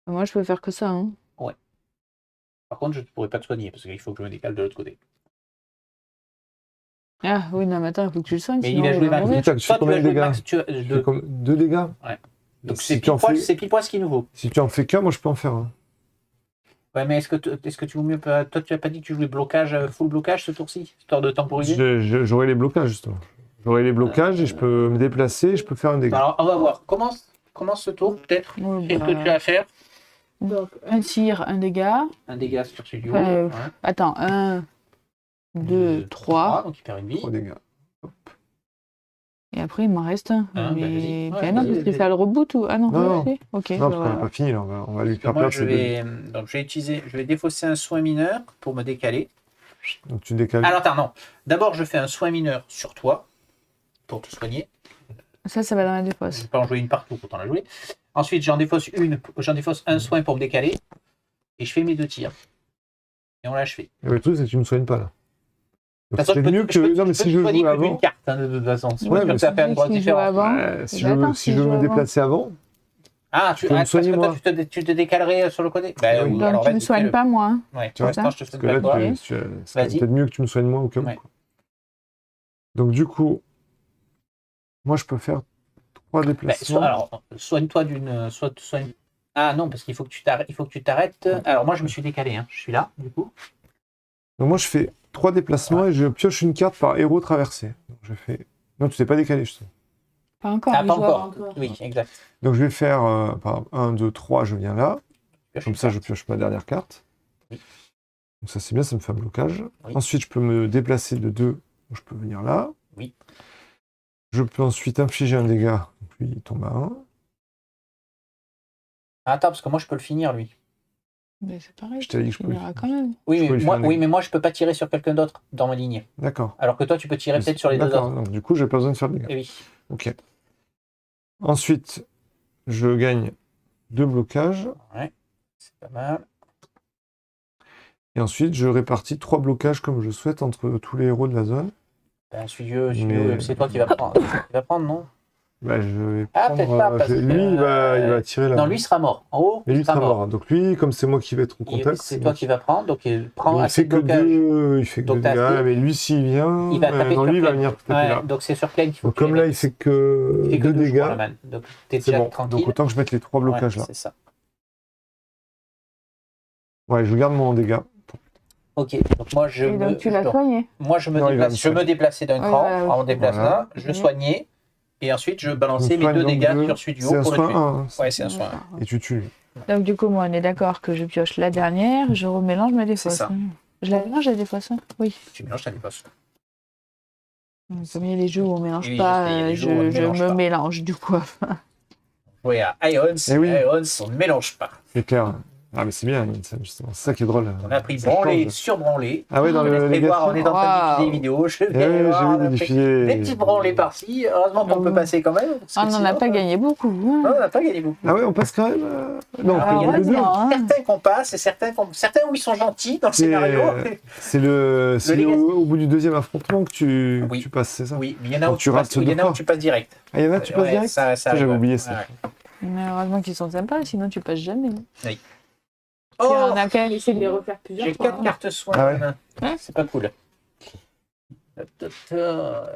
Speaker 3: Moi, je peux faire que ça. Hein.
Speaker 1: Par contre, je ne pourrais pas te soigner parce qu'il faut que je me décale de l'autre côté.
Speaker 3: Ah oui, non, mais attends, il faut que tu le soignes.
Speaker 1: Mais
Speaker 3: sinon
Speaker 1: il va jouer
Speaker 3: mourir.
Speaker 2: Tu fais combien de dégâts?
Speaker 1: de...
Speaker 2: 2 dégâts.
Speaker 1: Ouais. Donc
Speaker 2: Si
Speaker 1: c'est
Speaker 2: tu en
Speaker 1: pile poil
Speaker 2: fais-
Speaker 1: ce qu'il nous vaut.
Speaker 2: Si tu en fais qu'un, moi je peux en faire un.
Speaker 1: Ouais, mais est-ce que tu vaut mieux toi tu as pas dit que tu jouais blocage, full blocage ce tour-ci, histoire de temporiser?
Speaker 2: J'aurai les blocages justement. J'aurai les blocages et je peux me déplacer, je peux faire un dégât.
Speaker 1: Alors on va voir. Commence ce tour peut-être.
Speaker 3: Ouais,
Speaker 1: Qu'est-ce que tu as à faire?
Speaker 3: Donc, un tir, un dégât.
Speaker 1: Un dégât sur ce duo.
Speaker 3: Ouais.
Speaker 1: Ouais.
Speaker 3: Attends, 1, 2, 3.
Speaker 1: Donc il perd une vie.
Speaker 2: 3 dégâts.
Speaker 3: Et après, il m'en reste un.
Speaker 1: Bah,
Speaker 3: Mais
Speaker 1: vas-y. Ouais,
Speaker 3: ben non,
Speaker 1: vas-y,
Speaker 3: parce qu'il
Speaker 1: vas-y.
Speaker 3: fait le reboot ou. Ah non,
Speaker 2: Non,
Speaker 3: vas-y. Ok.
Speaker 2: Non,
Speaker 3: bah
Speaker 2: parce qu'on
Speaker 3: voilà.
Speaker 2: n'a pas fini là, on va lui faire
Speaker 1: Moi
Speaker 2: perdre
Speaker 1: je
Speaker 2: ses
Speaker 1: vais donc je vais défausser un soin mineur pour me décaler.
Speaker 2: deux. Donc tu décales.
Speaker 1: Alors attends non. D'abord je fais un soin mineur sur toi pour te soigner.
Speaker 3: Ça va dans la
Speaker 1: Je ne
Speaker 3: défausse.
Speaker 1: vais pas en jouer une partout, autant la jouer. Ensuite j'en défausse un soin pour me décaler et je fais mes 2 tirs. Et on l'a achevé.
Speaker 2: Et le truc, c'est que tu me soignes pas là.
Speaker 1: De
Speaker 2: Donc
Speaker 1: toute façon,
Speaker 2: c'est mieux que. Non, mais si je
Speaker 1: soigner
Speaker 2: joue
Speaker 1: que d'une
Speaker 2: avant.
Speaker 1: carte hein, de toute façon. C'est
Speaker 2: Ouais,
Speaker 1: sûr
Speaker 2: mais
Speaker 1: que ça fait une grosse
Speaker 3: Si je joue
Speaker 1: différence.
Speaker 3: avant.
Speaker 2: Si
Speaker 3: Bah, attends,
Speaker 2: si je veux me
Speaker 3: joue avant.
Speaker 2: déplacer avant,
Speaker 1: Ah,
Speaker 2: peux me
Speaker 1: parce
Speaker 2: soigner,
Speaker 1: que toi,
Speaker 2: moi.
Speaker 1: tu te décalerais sur le côté. Bah
Speaker 2: Oui.
Speaker 1: oui,
Speaker 3: Donc,
Speaker 1: alors
Speaker 3: tu me
Speaker 1: vas-y,
Speaker 3: soignes
Speaker 1: fais-le.
Speaker 3: pas, moi. Hein.
Speaker 1: Ouais,
Speaker 2: Tu vois,
Speaker 1: pour l'instant, je te
Speaker 2: parce
Speaker 1: soigne
Speaker 2: que
Speaker 1: pas
Speaker 2: là,
Speaker 1: toi.
Speaker 2: c'est
Speaker 1: Vas-y.
Speaker 2: peut-être mieux que tu me soignes moi au cas où.
Speaker 1: Ouais.
Speaker 2: quoi. Donc du coup, moi je peux faire 3
Speaker 1: Bah,
Speaker 2: déplacements.
Speaker 1: alors, soigne-toi d'une. Soigne... Ah non, parce qu'il faut que tu t'arrêtes. Il faut que tu t'arrêtes. Alors moi, je me suis décalé. Hein. Je suis là, du coup.
Speaker 2: Donc moi je fais 3 déplacements et je pioche une carte par héros traversé. Donc je fais. Non, tu t'es pas décalé justement.
Speaker 3: Pas encore.
Speaker 1: Ah,
Speaker 3: il
Speaker 1: pas
Speaker 3: joue
Speaker 1: encore.
Speaker 3: avant toi.
Speaker 1: Oui, exact.
Speaker 2: Donc je vais faire par 1, 2, 3, je viens là. Comme ça, je pioche ma dernière carte.
Speaker 1: Oui.
Speaker 2: Donc ça c'est bien, ça me fait un blocage.
Speaker 1: Oui.
Speaker 2: Ensuite, je peux me déplacer de 2. Donc je peux venir là.
Speaker 1: Oui.
Speaker 2: Je peux ensuite infliger un dégât. Donc lui, il tombe à 1.
Speaker 1: Attends, parce que moi, je peux le finir, lui.
Speaker 3: Mais c'est pareil.
Speaker 2: Je t'ai dit que je
Speaker 3: Il
Speaker 2: peux.
Speaker 3: ira quand même.
Speaker 1: Oui,
Speaker 2: Je peux
Speaker 1: mais
Speaker 2: lui
Speaker 1: moi,
Speaker 2: faire un
Speaker 1: oui,
Speaker 2: dégât.
Speaker 1: mais moi, je peux pas tirer sur quelqu'un d'autre dans ma ligne.
Speaker 2: D'accord.
Speaker 1: Alors que toi, tu peux tirer peut-être sur les deux
Speaker 2: D'accord,
Speaker 1: autres.
Speaker 2: donc du coup, j'ai pas besoin de faire de dégâts.
Speaker 1: Eh oui.
Speaker 2: Ok. Ensuite, je gagne 2 blocages.
Speaker 1: Ouais. C'est pas mal.
Speaker 2: Et ensuite, je répartis 3 blocages comme je souhaite entre tous les héros de la zone.
Speaker 1: Ben,
Speaker 2: Mais-
Speaker 1: c'est toi qui vas prendre. Tu vas prendre, non?
Speaker 2: Bah, je vais
Speaker 1: Ah,
Speaker 2: prendre,
Speaker 1: peut-être pas, parce que,
Speaker 2: lui, il va tirer là.
Speaker 1: Non, lui sera mort. En haut,
Speaker 2: Mais lui, il
Speaker 1: il sera
Speaker 2: sera
Speaker 1: mort.
Speaker 2: mort. Donc lui, comme c'est moi qui vais être au contact,
Speaker 1: C'est toi qui vas prendre, donc il prend
Speaker 2: il
Speaker 1: assez
Speaker 2: fait
Speaker 1: de
Speaker 2: que
Speaker 1: blocage.
Speaker 2: 2, il fait que
Speaker 1: Donc,
Speaker 2: 2
Speaker 1: t'as
Speaker 2: dégâts.
Speaker 1: fait-
Speaker 2: Mais lui, s'il vient,
Speaker 1: Il va taper
Speaker 2: non,
Speaker 1: sur
Speaker 2: lui, il va
Speaker 1: Plaine.
Speaker 2: venir taper
Speaker 1: Ouais,
Speaker 2: là.
Speaker 1: donc c'est sur Plaine qu'il faut
Speaker 2: Donc
Speaker 1: que tu
Speaker 2: comme
Speaker 1: les
Speaker 2: là, il
Speaker 1: mettes.
Speaker 2: fait que
Speaker 1: Il fait que
Speaker 2: 2
Speaker 1: deux, je crois, la
Speaker 2: dégâts,
Speaker 1: manne. Donc t'es
Speaker 2: c'est
Speaker 1: déjà
Speaker 2: bon.
Speaker 1: tranquille.
Speaker 2: Donc autant que je mette les 3 blocages
Speaker 1: Ouais,
Speaker 2: là.
Speaker 1: c'est ça.
Speaker 2: Ouais, je garde mon dégât.
Speaker 1: Ok, donc moi je
Speaker 3: Et
Speaker 1: me,
Speaker 3: donc, tu l'as soigné.
Speaker 1: moi je me
Speaker 2: Non, il va
Speaker 1: déplace,
Speaker 2: me
Speaker 1: je me
Speaker 2: soigner.
Speaker 1: déplaçais d'un
Speaker 3: Ouais,
Speaker 1: cran,
Speaker 3: voilà, oui.
Speaker 1: en déplacement,
Speaker 2: Voilà.
Speaker 1: je soignais, et ensuite je
Speaker 2: Je
Speaker 1: balançais
Speaker 2: me
Speaker 1: mes
Speaker 2: soigne
Speaker 1: 2
Speaker 2: donc
Speaker 1: dégâts
Speaker 2: deux.
Speaker 1: sur celui du
Speaker 2: C'est
Speaker 1: haut
Speaker 2: un
Speaker 1: pour le
Speaker 2: soin
Speaker 1: tuer.
Speaker 2: 1.
Speaker 1: Ouais, c'est un soin.
Speaker 2: Et tu tues.
Speaker 3: Donc, du coup, moi, on est d'accord que je pioche la dernière, je remélange ma défausse.
Speaker 1: ça.
Speaker 3: Je la mélange la défausse, hein. Oui.
Speaker 1: Tu mélanges ta défausse.
Speaker 3: Comme il y a des jeux où on mélange
Speaker 1: Oui,
Speaker 3: pas,
Speaker 1: il y a des jeux où on ne
Speaker 3: je
Speaker 1: mélange
Speaker 3: me
Speaker 1: pas.
Speaker 3: mélange du coup.
Speaker 1: Oui, à Irons,
Speaker 2: Eh oui.
Speaker 1: on ne mélange pas.
Speaker 2: C'est clair. Ah, mais c'est bien, justement. C'est ça qui est drôle.
Speaker 1: On a pris
Speaker 2: Ça
Speaker 1: branlé,
Speaker 2: change.
Speaker 1: surbranlé.
Speaker 2: Ah ouais, dans
Speaker 1: Je
Speaker 2: le
Speaker 1: laisserai voir, on
Speaker 2: négatif.
Speaker 1: est en train de diffuser
Speaker 3: Waouh.
Speaker 1: des vidéos. Je
Speaker 2: Eh
Speaker 1: vais
Speaker 2: oui,
Speaker 1: voir,
Speaker 2: j'ai
Speaker 1: on
Speaker 2: vu
Speaker 1: a
Speaker 2: des
Speaker 1: fait
Speaker 2: diffusés.
Speaker 1: des petits branlés par-ci. Heureusement qu'on peut passer quand même. parce que
Speaker 3: Ah, on n'en a
Speaker 1: sinon,
Speaker 3: pas gagné beaucoup. hein.
Speaker 1: Non, on n'a pas gagné beaucoup.
Speaker 2: Ah ouais, on passe quand même. Non,
Speaker 1: Ah, il y en a
Speaker 2: le deux.
Speaker 3: heureusement, hein.
Speaker 1: Certains qu'on passe et certains où ils sont gentils dans le
Speaker 2: C'est
Speaker 1: scénario.
Speaker 2: c'est
Speaker 1: négatif.
Speaker 2: au bout du deuxième affrontement que
Speaker 1: Oui.
Speaker 2: tu passes, c'est ça?
Speaker 1: Oui, mais il y en a
Speaker 2: Quand
Speaker 1: où
Speaker 2: tu rates
Speaker 1: il y en a
Speaker 2: deux
Speaker 1: où
Speaker 2: fois.
Speaker 1: tu passes direct.
Speaker 2: Ah, il y en a, tu passes
Speaker 1: Ouais,
Speaker 2: direct?
Speaker 1: ça
Speaker 2: J'avais
Speaker 1: rigole.
Speaker 2: oublié ça.
Speaker 1: Ouais.
Speaker 3: Mais heureusement qu'ils sont sympas, sinon tu passes jamais.
Speaker 1: Oh,
Speaker 3: on a quand même essayé de les refaire plusieurs
Speaker 1: j'ai
Speaker 3: fois.
Speaker 1: 4 cartes soins.
Speaker 2: Ah ouais.
Speaker 3: Ouais.
Speaker 1: C'est pas cool.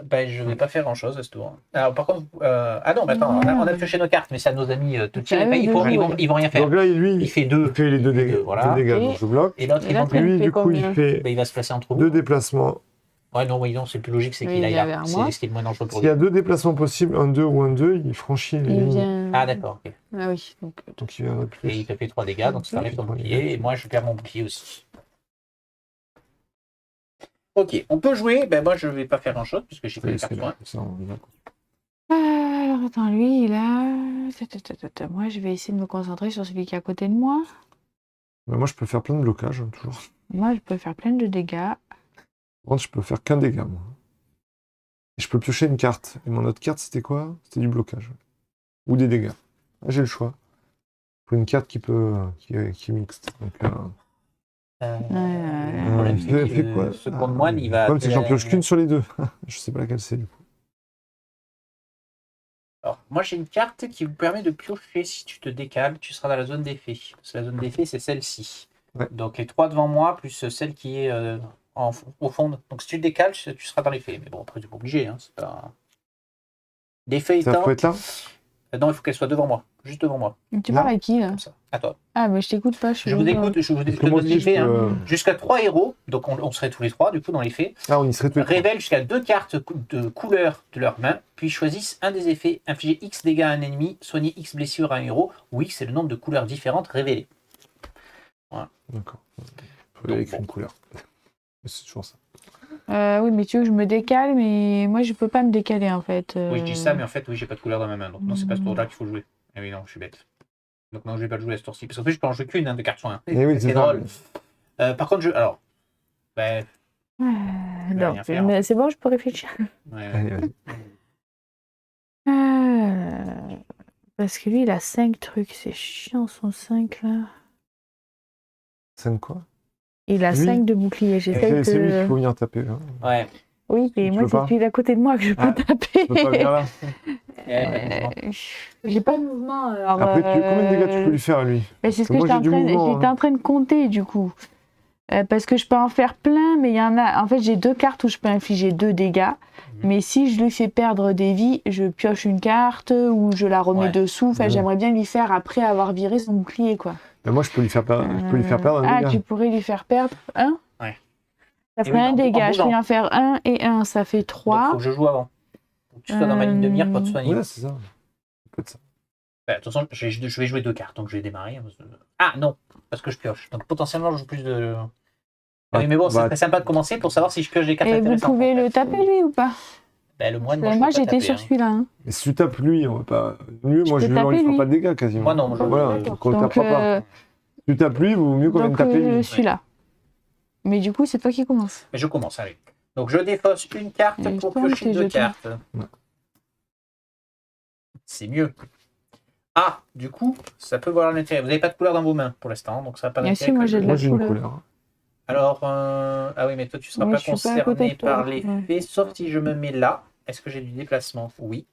Speaker 1: Ben, je vais pas faire grand chose à ce tour. Alors, par contre, ah non, mais attends, on a pioché nos cartes, mais c'est à nos amis de tirer.
Speaker 3: Ah oui,
Speaker 1: Ils vont rien faire.
Speaker 2: Donc là, lui,
Speaker 1: Il fait 2.
Speaker 2: il fait les deux dégâts.
Speaker 1: voilà.
Speaker 2: Deux dégâts,
Speaker 3: Et-
Speaker 2: donc je bloque.
Speaker 1: Et l'autre,
Speaker 3: Et
Speaker 1: il
Speaker 3: là,
Speaker 1: va
Speaker 3: tu-
Speaker 2: Lui,
Speaker 3: fait
Speaker 2: du coup, il
Speaker 3: combien
Speaker 2: fait
Speaker 1: ben, il va se placer entre
Speaker 2: 2
Speaker 1: nous.
Speaker 2: déplacements.
Speaker 1: Ouais, non, oui, non, c'est plus logique, c'est
Speaker 3: Oui,
Speaker 1: qu'il
Speaker 3: il
Speaker 1: aille
Speaker 3: est vers
Speaker 1: là.
Speaker 3: moi.
Speaker 1: C'est ce qui est le moins dangereux pour
Speaker 2: S'il y
Speaker 1: lui.
Speaker 2: a 2 déplacements possibles, un 2 ou un 2, il franchit les
Speaker 3: Il
Speaker 2: lignes.
Speaker 3: vient.
Speaker 1: Ah, d'accord, ok.
Speaker 3: Ah oui. Donc,
Speaker 2: Donc il viendrait plus.
Speaker 1: Et il te fait 3 dégâts, donc ça enlève ton bouclier, et moi je perds mon bouclier aussi. Ok, on peut jouer. Ben moi je vais pas faire grand chose puisque j'ai fait les cartes soins.
Speaker 2: Ça, on y va, quoi.
Speaker 3: Alors attends, lui, il a. Moi, je vais essayer de me concentrer sur celui qui est à côté de moi.
Speaker 2: Bah, moi, je peux faire plein de blocages, hein, toujours.
Speaker 3: Moi, je peux faire plein de dégâts.
Speaker 2: Par contre, je peux faire qu'un dégât, moi. Et je peux piocher une carte. Et mon autre carte, c'était quoi? C'était du blocage. Ou des dégâts. Ah, j'ai le choix. Pour une carte qui est mixte. Donc,
Speaker 1: Le problème, c'est
Speaker 2: fait-
Speaker 1: que
Speaker 2: fait quoi?
Speaker 1: ce compte moine, il va.
Speaker 2: Le problème, c'est que j'en pioche qu'une sur les deux. Je sais pas laquelle c'est, du coup.
Speaker 1: Alors, moi j'ai une carte qui vous permet de piocher. Si tu te décales, tu seras dans la zone d'effet. Parce que la zone d'effet, c'est celle-ci.
Speaker 2: Ouais.
Speaker 1: Donc les 3 devant moi, plus celle qui est au fond. Donc si tu le décales, tu seras dans les faits. Mais bon, après, tu n'es pas obligé. Hein, c'est pas... Des faits
Speaker 2: Ça
Speaker 1: étant...
Speaker 2: faut être là?
Speaker 1: Non, il faut qu'elle soit devant moi. Juste devant moi.
Speaker 3: Tu parles à qui, là?
Speaker 1: Comme ça. À toi.
Speaker 3: Ah, mais je t'écoute pas.
Speaker 1: Je vous écoute, je te donne les faits. Jusqu'à 3 héros, donc on serait tous les 3, du coup, dans les faits.
Speaker 2: Ah, on y serait tous les 3.
Speaker 1: Révèlent jusqu'à 2 cartes de couleur de leur main, puis choisissent un des effets. Infliger X dégâts à un ennemi, soigner X blessures à un héros, ou X est le nombre de couleurs différentes révélées. Voilà.
Speaker 2: D'accord. Il faut y aller avec une couleur. C'est toujours ça.
Speaker 3: Oui, mais tu veux que je me décale, mais moi je peux pas me décaler en fait.
Speaker 1: Oui, je dis ça, mais en fait, oui, j'ai pas de couleur dans ma main. Donc non, c'est pas ce tour-là qu'il faut jouer. Ah oui, non, je suis bête. Donc non, je vais pas le jouer à ce tour-ci. Parce qu'en fait, je peux en jouer qu'une de cartes soins.
Speaker 2: Et oui, c'est
Speaker 1: drôle. Par contre, alors. Ben.
Speaker 3: Non, mais c'est bon, je peux réfléchir.
Speaker 1: Ouais.
Speaker 2: Allez,
Speaker 3: parce que lui, il a 5 trucs. C'est chiant son 5 là.
Speaker 2: 5 quoi?
Speaker 3: Il a 5 de bouclier.
Speaker 2: C'est lui qu'il faut venir taper. Hein.
Speaker 1: Ouais.
Speaker 3: Oui, mais moi, c'est celui à côté de moi que je peux taper.
Speaker 2: Tu peux pas venir là.
Speaker 3: J'ai pas de mouvement. Alors,
Speaker 2: après, combien de dégâts tu peux lui faire à lui?
Speaker 3: C'est ce que j'étais en train de compter du coup. Parce que je peux en faire plein, mais il y en a. En fait, j'ai 2 cartes où je peux infliger 2 dégâts. Mais si je lui fais perdre des vies, je pioche une carte ou je la remets dessous. Enfin, j'aimerais bien lui faire après avoir viré son bouclier, quoi.
Speaker 2: Mais moi, je peux lui faire perdre un dégât.
Speaker 3: Tu pourrais lui faire perdre un?
Speaker 1: Ouais.
Speaker 3: Ça ferait un dégât. Je peux en faire 1 et 1, ça fait 3.
Speaker 1: Donc, faut que je joue avant. Faut que tu sois dans ma ligne de mire pour te soigner.
Speaker 2: Ouais, c'est ça. Peut-être ça.
Speaker 1: De toute façon, je vais jouer 2 cartes, donc je vais démarrer. Ah non, parce que je pioche. Donc potentiellement, je joue plus de. Oui, mais bon, c'est très sympa de commencer pour savoir si je pioche des cartes intéressantes.
Speaker 3: Et vous pouvez le taper, lui, ou pas?
Speaker 1: Le moine,
Speaker 3: moi j'étais sur celui-là. Hein.
Speaker 2: Mais si tu tapes lui, on va pas. Mieux, moi, je lui fera pas de dégâts quasiment.
Speaker 1: Moi, non.
Speaker 2: Voilà, donc on le tapera pas. Si tu tapes lui, vaut mieux qu'on vienne taper lui.
Speaker 3: Celui-là. Mais du coup, c'est toi qui commences.
Speaker 1: Mais je commence, allez. Donc je défausse une carte pour piocher 2 cartes.
Speaker 2: Ouais.
Speaker 1: C'est mieux. Ah, du coup, ça peut voir l'intérêt. Vous n'avez pas de couleur dans vos mains pour l'instant, donc ça n'a pas d'intérêt.
Speaker 3: Moi, j'ai
Speaker 2: une couleur.
Speaker 1: Alors, ah oui, mais toi, tu ne seras pas concerné par les faits, sauf si je me mets là. Est-ce que j'ai du déplacement? Oui.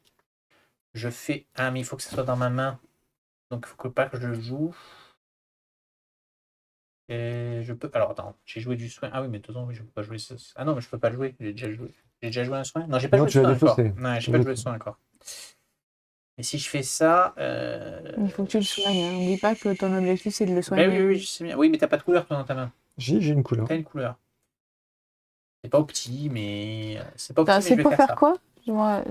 Speaker 1: Je fais... Ah, mais il faut que ça soit dans ma main. Donc, il ne faut pas que je le joue. Et je peux... Alors, attends, j'ai joué du soin. Ah oui, mais de toute façon, oui, je ne peux pas jouer ça. Ah non, mais je ne peux pas le jouer. J'ai déjà joué. J'ai déjà joué un soin? Non, j'ai pas joué de soin encore. Non, j'ai pas joué de soin encore. Et si je fais ça...
Speaker 3: Il faut que tu le soignes. N'oublie pas que ton objectif, c'est de le soigner.
Speaker 1: Oui, je sais bien. Oui, mais tu n'as pas de couleur, toi, dans ta main.
Speaker 2: J'ai une couleur.
Speaker 1: T'as une couleur. C'est pas opti, mais... C'est pas opti, mais
Speaker 3: c'est pour faire
Speaker 1: quoi?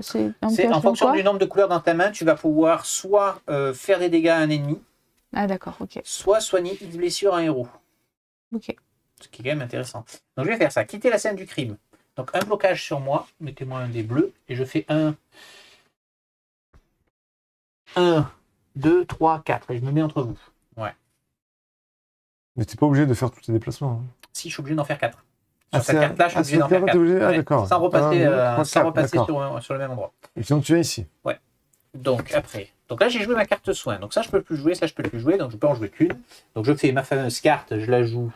Speaker 3: C'est
Speaker 1: en fonction du nombre de couleurs dans ta main, tu vas pouvoir soit faire des dégâts à un ennemi.
Speaker 3: Ah d'accord, ok.
Speaker 1: Soit soigner X blessure à un héros.
Speaker 3: Ok.
Speaker 1: Ce qui est quand même intéressant. Donc je vais faire ça. Quitter la scène du crime. Donc un blocage sur moi. Mettez-moi un des bleus. Et je fais 1, 2, 3, 4. Et je me mets entre vous. Ouais.
Speaker 2: Mais t'es pas obligé de faire tous tes déplacements. Hein.
Speaker 1: Si, je suis obligé d'en faire 4. Sur cette carte-là, je suis obligé d'en faire 4.
Speaker 2: Ah, d'accord.
Speaker 1: Sans repasser, sur le même endroit.
Speaker 2: Et sinon, tu viens ici.
Speaker 1: Ouais. Donc, après. Donc là, j'ai joué ma carte soin. Donc ça, je peux plus jouer. Ça, je peux plus jouer. Donc, je peux en jouer qu'une. Donc, je fais ma fameuse carte. Je la joue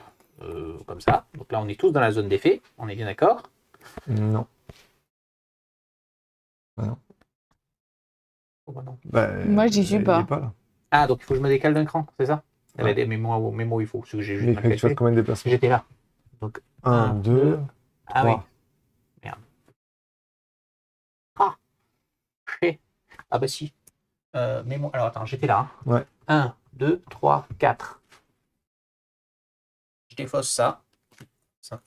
Speaker 1: comme ça. Donc là, on est tous dans la zone d'effet. On est bien d'accord?
Speaker 2: Non. Ah non.
Speaker 1: Oh, bah non.
Speaker 3: Moi, j'y suis pas.
Speaker 1: Ah, donc il faut que je me décale d'un cran, c'est ça? Ouais. Mais moi, il faut. Parce que j'ai juste
Speaker 2: tu fais combien de déplacements?
Speaker 1: J'étais là. Donc
Speaker 2: 1, 2, 3.
Speaker 1: Ah oui. Merde. Ah. Ah bah si. Mémoire. Alors attends, j'étais là. Hein.
Speaker 2: Ouais.
Speaker 1: 1, 2, 3, 4. Je défausse ça.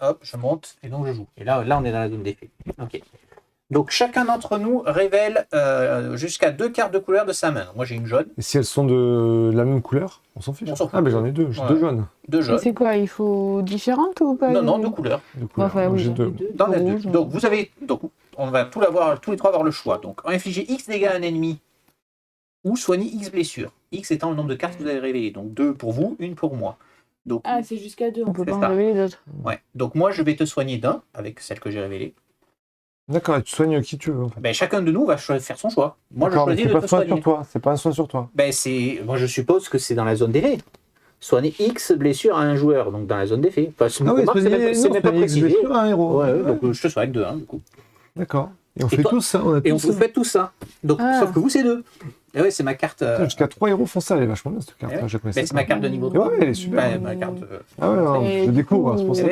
Speaker 1: Hop, je monte et donc je joue. Et là, on est dans la zone d'effet. Ok. Donc chacun d'entre nous révèle jusqu'à 2 cartes de couleur de sa main. Moi j'ai une jaune.
Speaker 2: Et si elles sont de la même couleur, on s'en fiche. Ah mais j'en ai 2, j'ai 2 jaunes.
Speaker 1: 2 jaunes.
Speaker 3: C'est quoi, il faut différentes ou pas?
Speaker 1: Non, 2 couleurs.
Speaker 3: Enfin, oui,
Speaker 2: j'ai 2.
Speaker 1: Dans les 2. Donc vous avez, on va tous les 3 avoir le choix. Donc infliger X dégâts à un ennemi ou soigner X blessures. X étant le nombre de cartes que vous avez révélées. Donc 2 pour vous, 1 pour moi. Donc,
Speaker 3: c'est jusqu'à 2, on peut pas en révéler d'autres.
Speaker 1: Ouais. Donc moi je vais te soigner d'un avec celle que j'ai révélée.
Speaker 2: D'accord, tu soignes qui tu veux. En fait.
Speaker 1: Chacun de nous va faire son choix. Moi, je choisis de te soigner.
Speaker 2: C'est pas un soin sur toi.
Speaker 1: Moi, je suppose que c'est dans la zone d'effet. Soigner X blessure à un joueur, donc dans la zone d'effet.
Speaker 2: C'est même pas précisé. Blessure à un héros.
Speaker 1: Ouais. Donc je te soigne 2, du coup.
Speaker 2: D'accord. Et on fait tout ça.
Speaker 1: Vous faites tout ça. Donc, sauf que vous, c'est 2. Et ouais, c'est ma carte.
Speaker 2: Jusqu'à 3 héros font ça, elle est vachement bien cette carte.
Speaker 1: Ouais.
Speaker 2: Je
Speaker 1: C'est ma carte de niveau 3.
Speaker 2: Ouais, elle est super.
Speaker 1: Ouais, ma carte.
Speaker 2: Ah ouais, non, je découvre, hein, c'est pour ça.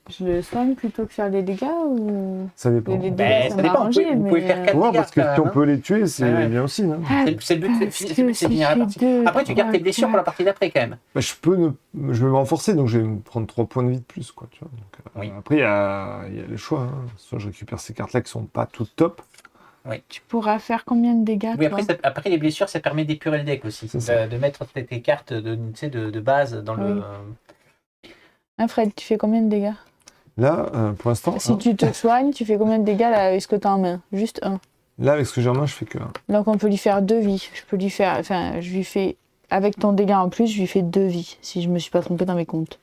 Speaker 3: Je le soigne plutôt que faire des dégâts ou...
Speaker 2: Ça dépend.
Speaker 3: Les dégâts,
Speaker 1: ça dépend. Vous pouvez faire 4
Speaker 2: Ouais,
Speaker 1: dégâts.
Speaker 2: parce que si on peut les tuer, c'est bien aussi. Hein.
Speaker 1: C'est le but, c'est de finir la partie. Après, tu gardes tes blessures pour la partie d'après quand même.
Speaker 2: Bah, je vais me renforcer, donc je vais me prendre 3 points de vie de plus. Quoi, tu vois. Donc, après, il y a le choix. Hein. Soit je récupère ces cartes-là qui sont pas toutes top.
Speaker 1: Oui.
Speaker 3: Tu pourras faire combien de dégâts?
Speaker 1: Oui, après les blessures, ça permet d'épurer le deck aussi. De mettre tes cartes de base dans le.
Speaker 3: Fred, tu fais combien de dégâts?
Speaker 2: Là, pour l'instant.
Speaker 3: Si tu te soignes, tu fais combien de dégâts là, avec ce que tu as en main? Juste 1.
Speaker 2: Là, avec ce que j'ai en main, je fais que 1.
Speaker 3: Donc on peut lui faire 2 vies. Je lui fais. Avec ton dégât en plus, je lui fais 2 vies, si je me suis pas trompée dans mes comptes.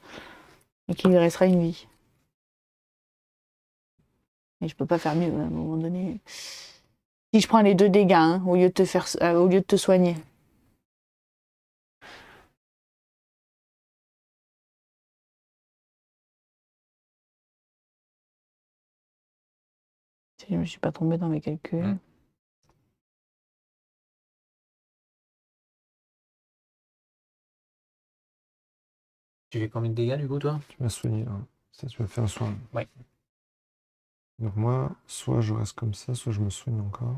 Speaker 3: Et qu'il lui restera une vie. Et je peux pas faire mieux à un moment donné. Si je prends les 2 dégâts, hein, au lieu de te soigner. Si je me suis pas trompée dans mes calculs.
Speaker 1: Tu fais combien de dégâts du coup, toi?
Speaker 2: Tu m'as soigné. Hein. Ça, tu m'as fait un soin.
Speaker 1: Oui.
Speaker 2: Donc moi, soit je reste comme ça, soit je me soigne encore.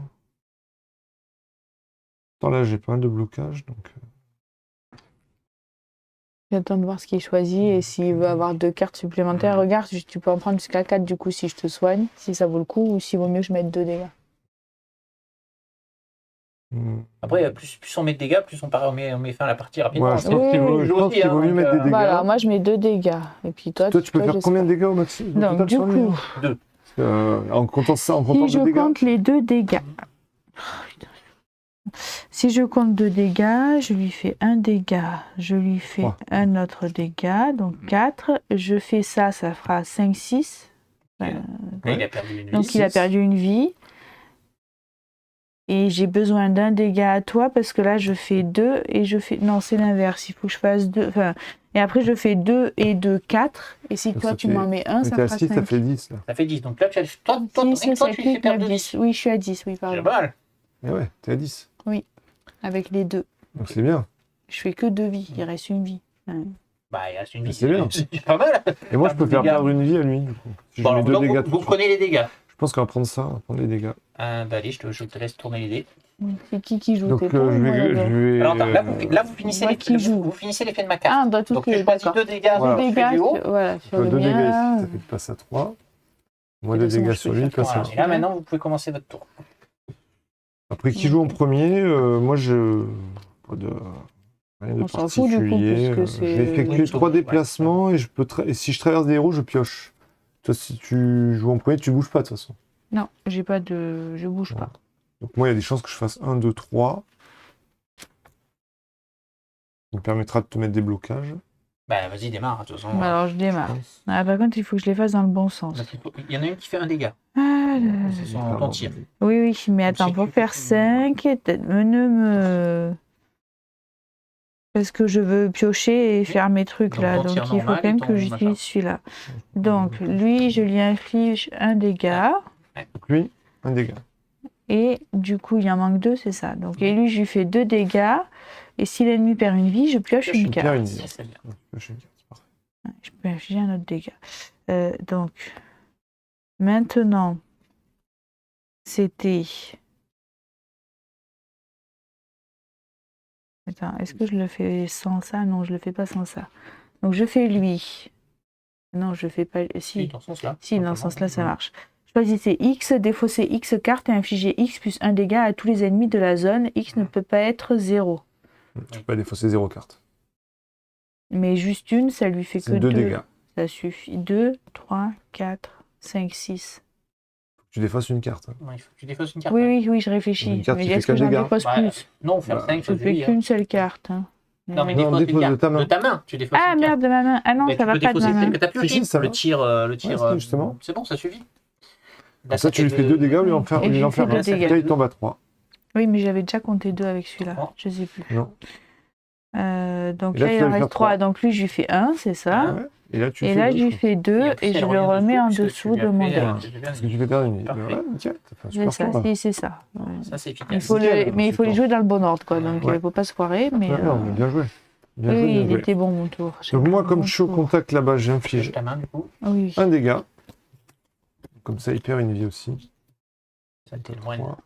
Speaker 2: Attends, là, j'ai pas mal de blocage, donc...
Speaker 3: J'attends de voir ce qu'il choisit et s'il veut avoir 2 cartes supplémentaires. Regarde, tu peux en prendre jusqu'à 4 du coup si je te soigne, si ça vaut le coup, ou s'il vaut mieux que je mette 2 dégâts.
Speaker 1: Après, plus on met de dégâts, plus on met fin à la partie rapidement.
Speaker 2: Ouais, je pense qu'il vaut mieux mettre des dégâts.
Speaker 3: Voilà, moi je mets 2 dégâts. Et puis toi
Speaker 2: tu peux faire combien de dégâts au maximum?
Speaker 3: Donc du coup...
Speaker 1: 2.
Speaker 2: En comptant ça, en comptant
Speaker 3: si je compte les 2 dégâts... Si je compte 2 dégâts, je lui fais 1 dégât, je lui fais un autre dégât, donc 4. Je fais ça, ça fera 5, 6.
Speaker 1: Il a perdu une vie.
Speaker 3: Donc il a perdu une vie. Et j'ai besoin d'un dégât à toi parce que là je fais 2 et je fais... Non, c'est l'inverse, il faut que je fasse 2. Enfin... Et après je fais 2 et 2, 4. Et si toi tu m'en mets 1, ça fera 5.
Speaker 2: Ça fait 10. Là.
Speaker 1: Ça fait 10. Donc là, toi, tu fais perdre 10.
Speaker 3: Oui, je suis à 10, oui, pardon.
Speaker 1: C'est pas mal.
Speaker 2: Et ouais, t'es à 10.
Speaker 3: Oui, avec les 2.
Speaker 2: Donc c'est bien.
Speaker 3: Je fais que 2 vies, il reste une vie.
Speaker 1: Bah, il reste une vie.
Speaker 2: C'est bien.
Speaker 1: C'est pas mal.
Speaker 2: Et moi, je peux faire perdre une vie à lui, du coup. Si
Speaker 1: bon,
Speaker 2: je mets 2 dégâts
Speaker 1: vous prenez les dégâts.
Speaker 2: Je pense qu'on va prendre ça, on va prendre les dégâts.
Speaker 1: Bah allez, je te laisse tourner les dés.
Speaker 3: C'est qui joue?
Speaker 2: Donc je vais...
Speaker 1: Alors, là, vous finissez l'effet de ma carte.
Speaker 3: Ah, bah,
Speaker 1: donc je choisis 2 dégâts
Speaker 3: du haut.
Speaker 2: Voilà, sur le 2 dégâts ici, ça fait que passe à 3. Moi, 2 dégâts sur lui, passe à 1.
Speaker 1: Et là, maintenant, vous pouvez commencer votre tour.
Speaker 2: Après, qui joue en premier? Moi, je... Rien de
Speaker 3: on s'en fout du coup, puisque c'est...
Speaker 2: Je vais effectuer 3 déplacements et, et si je traverse des héros, je pioche. Toi, si tu joues en premier, tu bouges pas de toute façon.
Speaker 3: Non, j'ai pas de... Je bouge pas.
Speaker 2: Donc moi, il y a des chances que je fasse 1, 2, 3. Ça me permettra de te mettre des blocages.
Speaker 1: Bah vas-y, démarre, de toute façon.
Speaker 3: Alors je démarre. Ah, par contre, il faut que je les fasse dans le bon sens.
Speaker 1: Il y en a une qui fait un dégât. C'est son tir.
Speaker 3: Oui, mais attends, pour faire 5, parce que je veux piocher et faire mes trucs là, donc il faut quand même que j'utilise celui-là. Donc lui, je lui inflige un dégât.
Speaker 2: Donc lui, un dégât.
Speaker 3: Et du coup, il en manque 2, c'est ça. Donc et lui, je lui fais 2 dégâts. Et si l'ennemi perd une vie, je pioche une carte. Je peux infliger un autre dégât. Donc maintenant, c'était... Attends, est-ce que je le fais sans ça? Non, je le fais pas sans ça. Donc je fais lui. Non, je fais pas... Si,
Speaker 1: dans ce sens-là.
Speaker 3: Si, dans ce sens-là, ça marche. Choisissez X, défaussez X cartes et infligez X plus 1 dégât à tous les ennemis de la zone. X ne peut pas être 0.
Speaker 2: Tu peux pas défausser 0 carte.
Speaker 3: Mais juste une, ça lui fait que
Speaker 2: 2 dégâts.
Speaker 3: Ça suffit. 2, 3, 4, 5, 6.
Speaker 2: Tu défausses une carte.
Speaker 1: Ouais, il faut que tu défausses une carte.
Speaker 3: Oui, je réfléchis.
Speaker 2: Une carte
Speaker 3: mais
Speaker 2: qui
Speaker 3: est-ce que j'en dépose plus?
Speaker 1: Non, faire 5,
Speaker 3: je fais qu'une seule carte. Hein.
Speaker 1: Non, mais dépose de ta main. Tu défausses
Speaker 3: ah merde, de ma main. Ah non, ça va pas de ma main.
Speaker 1: Que t'as pioché. Le tir,
Speaker 2: justement.
Speaker 1: C'est bon, ça suffit.
Speaker 2: Comme ça, tu lui fais 2 dégâts, lui en faire un. Il tombe à 3.
Speaker 3: Oui, mais j'avais déjà compté 2 avec celui-là. Je sais plus.
Speaker 2: Non.
Speaker 3: Donc là, il en reste 3. Donc lui, je lui fais 1, c'est ça.
Speaker 2: Et là, tu
Speaker 3: Et
Speaker 2: fais
Speaker 3: là,
Speaker 2: deux,
Speaker 3: je lui
Speaker 2: je
Speaker 3: fais 2 et je le remets en dessous de mon deck.
Speaker 2: Parce que tu fais perdre une vie.
Speaker 1: Parfait.
Speaker 2: Ouais, nickel. T'as fait un
Speaker 3: C'est
Speaker 2: super
Speaker 3: ça,
Speaker 2: tour, là.
Speaker 3: c'est ça. Ouais.
Speaker 1: Ça, c'est efficace.
Speaker 3: Il faut
Speaker 2: nickel,
Speaker 3: mais il faut les jouer dans le bon ordre, quoi. Donc, il
Speaker 2: Ouais.
Speaker 3: ne faut pas se foirer. Mais,
Speaker 2: Non, mais bien joué. Bien
Speaker 3: oui,
Speaker 2: joué, bien
Speaker 3: il
Speaker 2: joué.
Speaker 3: était bon, mon tour.
Speaker 2: Donc moi,
Speaker 3: Bon
Speaker 2: comme je suis au
Speaker 3: tour.
Speaker 2: contact là-bas,
Speaker 1: Touche
Speaker 2: j'inflige
Speaker 1: ta main, du coup.
Speaker 3: Oui.
Speaker 2: un dégât. Comme ça, il perd une vie aussi.
Speaker 1: Ça t'éloigne.
Speaker 2: Trois.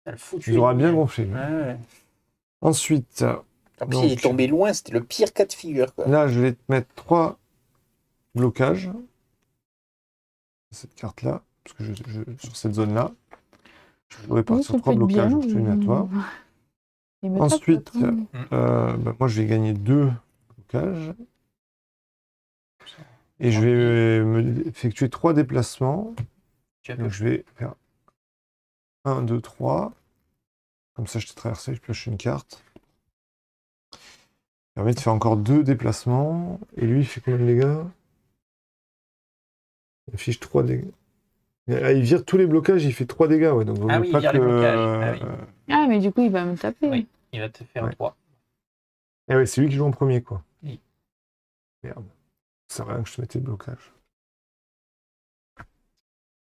Speaker 1: Ça le fout.
Speaker 2: Il aura bien gonflé. lui.
Speaker 1: Ouais.
Speaker 2: Ensuite,
Speaker 1: En plus,
Speaker 2: donc,
Speaker 1: il est tombé loin, c'était le pire cas de figure, quoi.
Speaker 2: là, je vais te mettre 3 blocages. Cette carte-là, parce que sur cette zone-là, je pourrais partir
Speaker 3: ça
Speaker 2: 3
Speaker 3: peut être
Speaker 2: blocages,
Speaker 3: bien,
Speaker 2: donc je te les mets à toi.
Speaker 3: Il me
Speaker 2: Ensuite,
Speaker 3: tape, attends.
Speaker 2: bah, moi, je vais gagner 2 blocages. Et je vais me effectuer 3 déplacements. Donc, je vais faire 1, 2, 3. Comme ça, je t'ai traversé, je pioche une carte. Ça permet de faire encore 2 déplacements. Et lui, il fait combien de dégâts? Il affiche 3 dégâts. Ah, il vire tous les blocages, il fait 3 dégâts. Ouais, donc
Speaker 1: Ah oui, il vire les blocages. Ah oui.
Speaker 3: Ah, mais du coup, il va me taper.
Speaker 1: Oui, il va te faire
Speaker 2: Ouais.
Speaker 1: 3.
Speaker 2: Eh ouais, c'est lui qui joue en premier, quoi.
Speaker 1: Oui.
Speaker 2: Merde. Ça sert à rien que je te mette les blocages.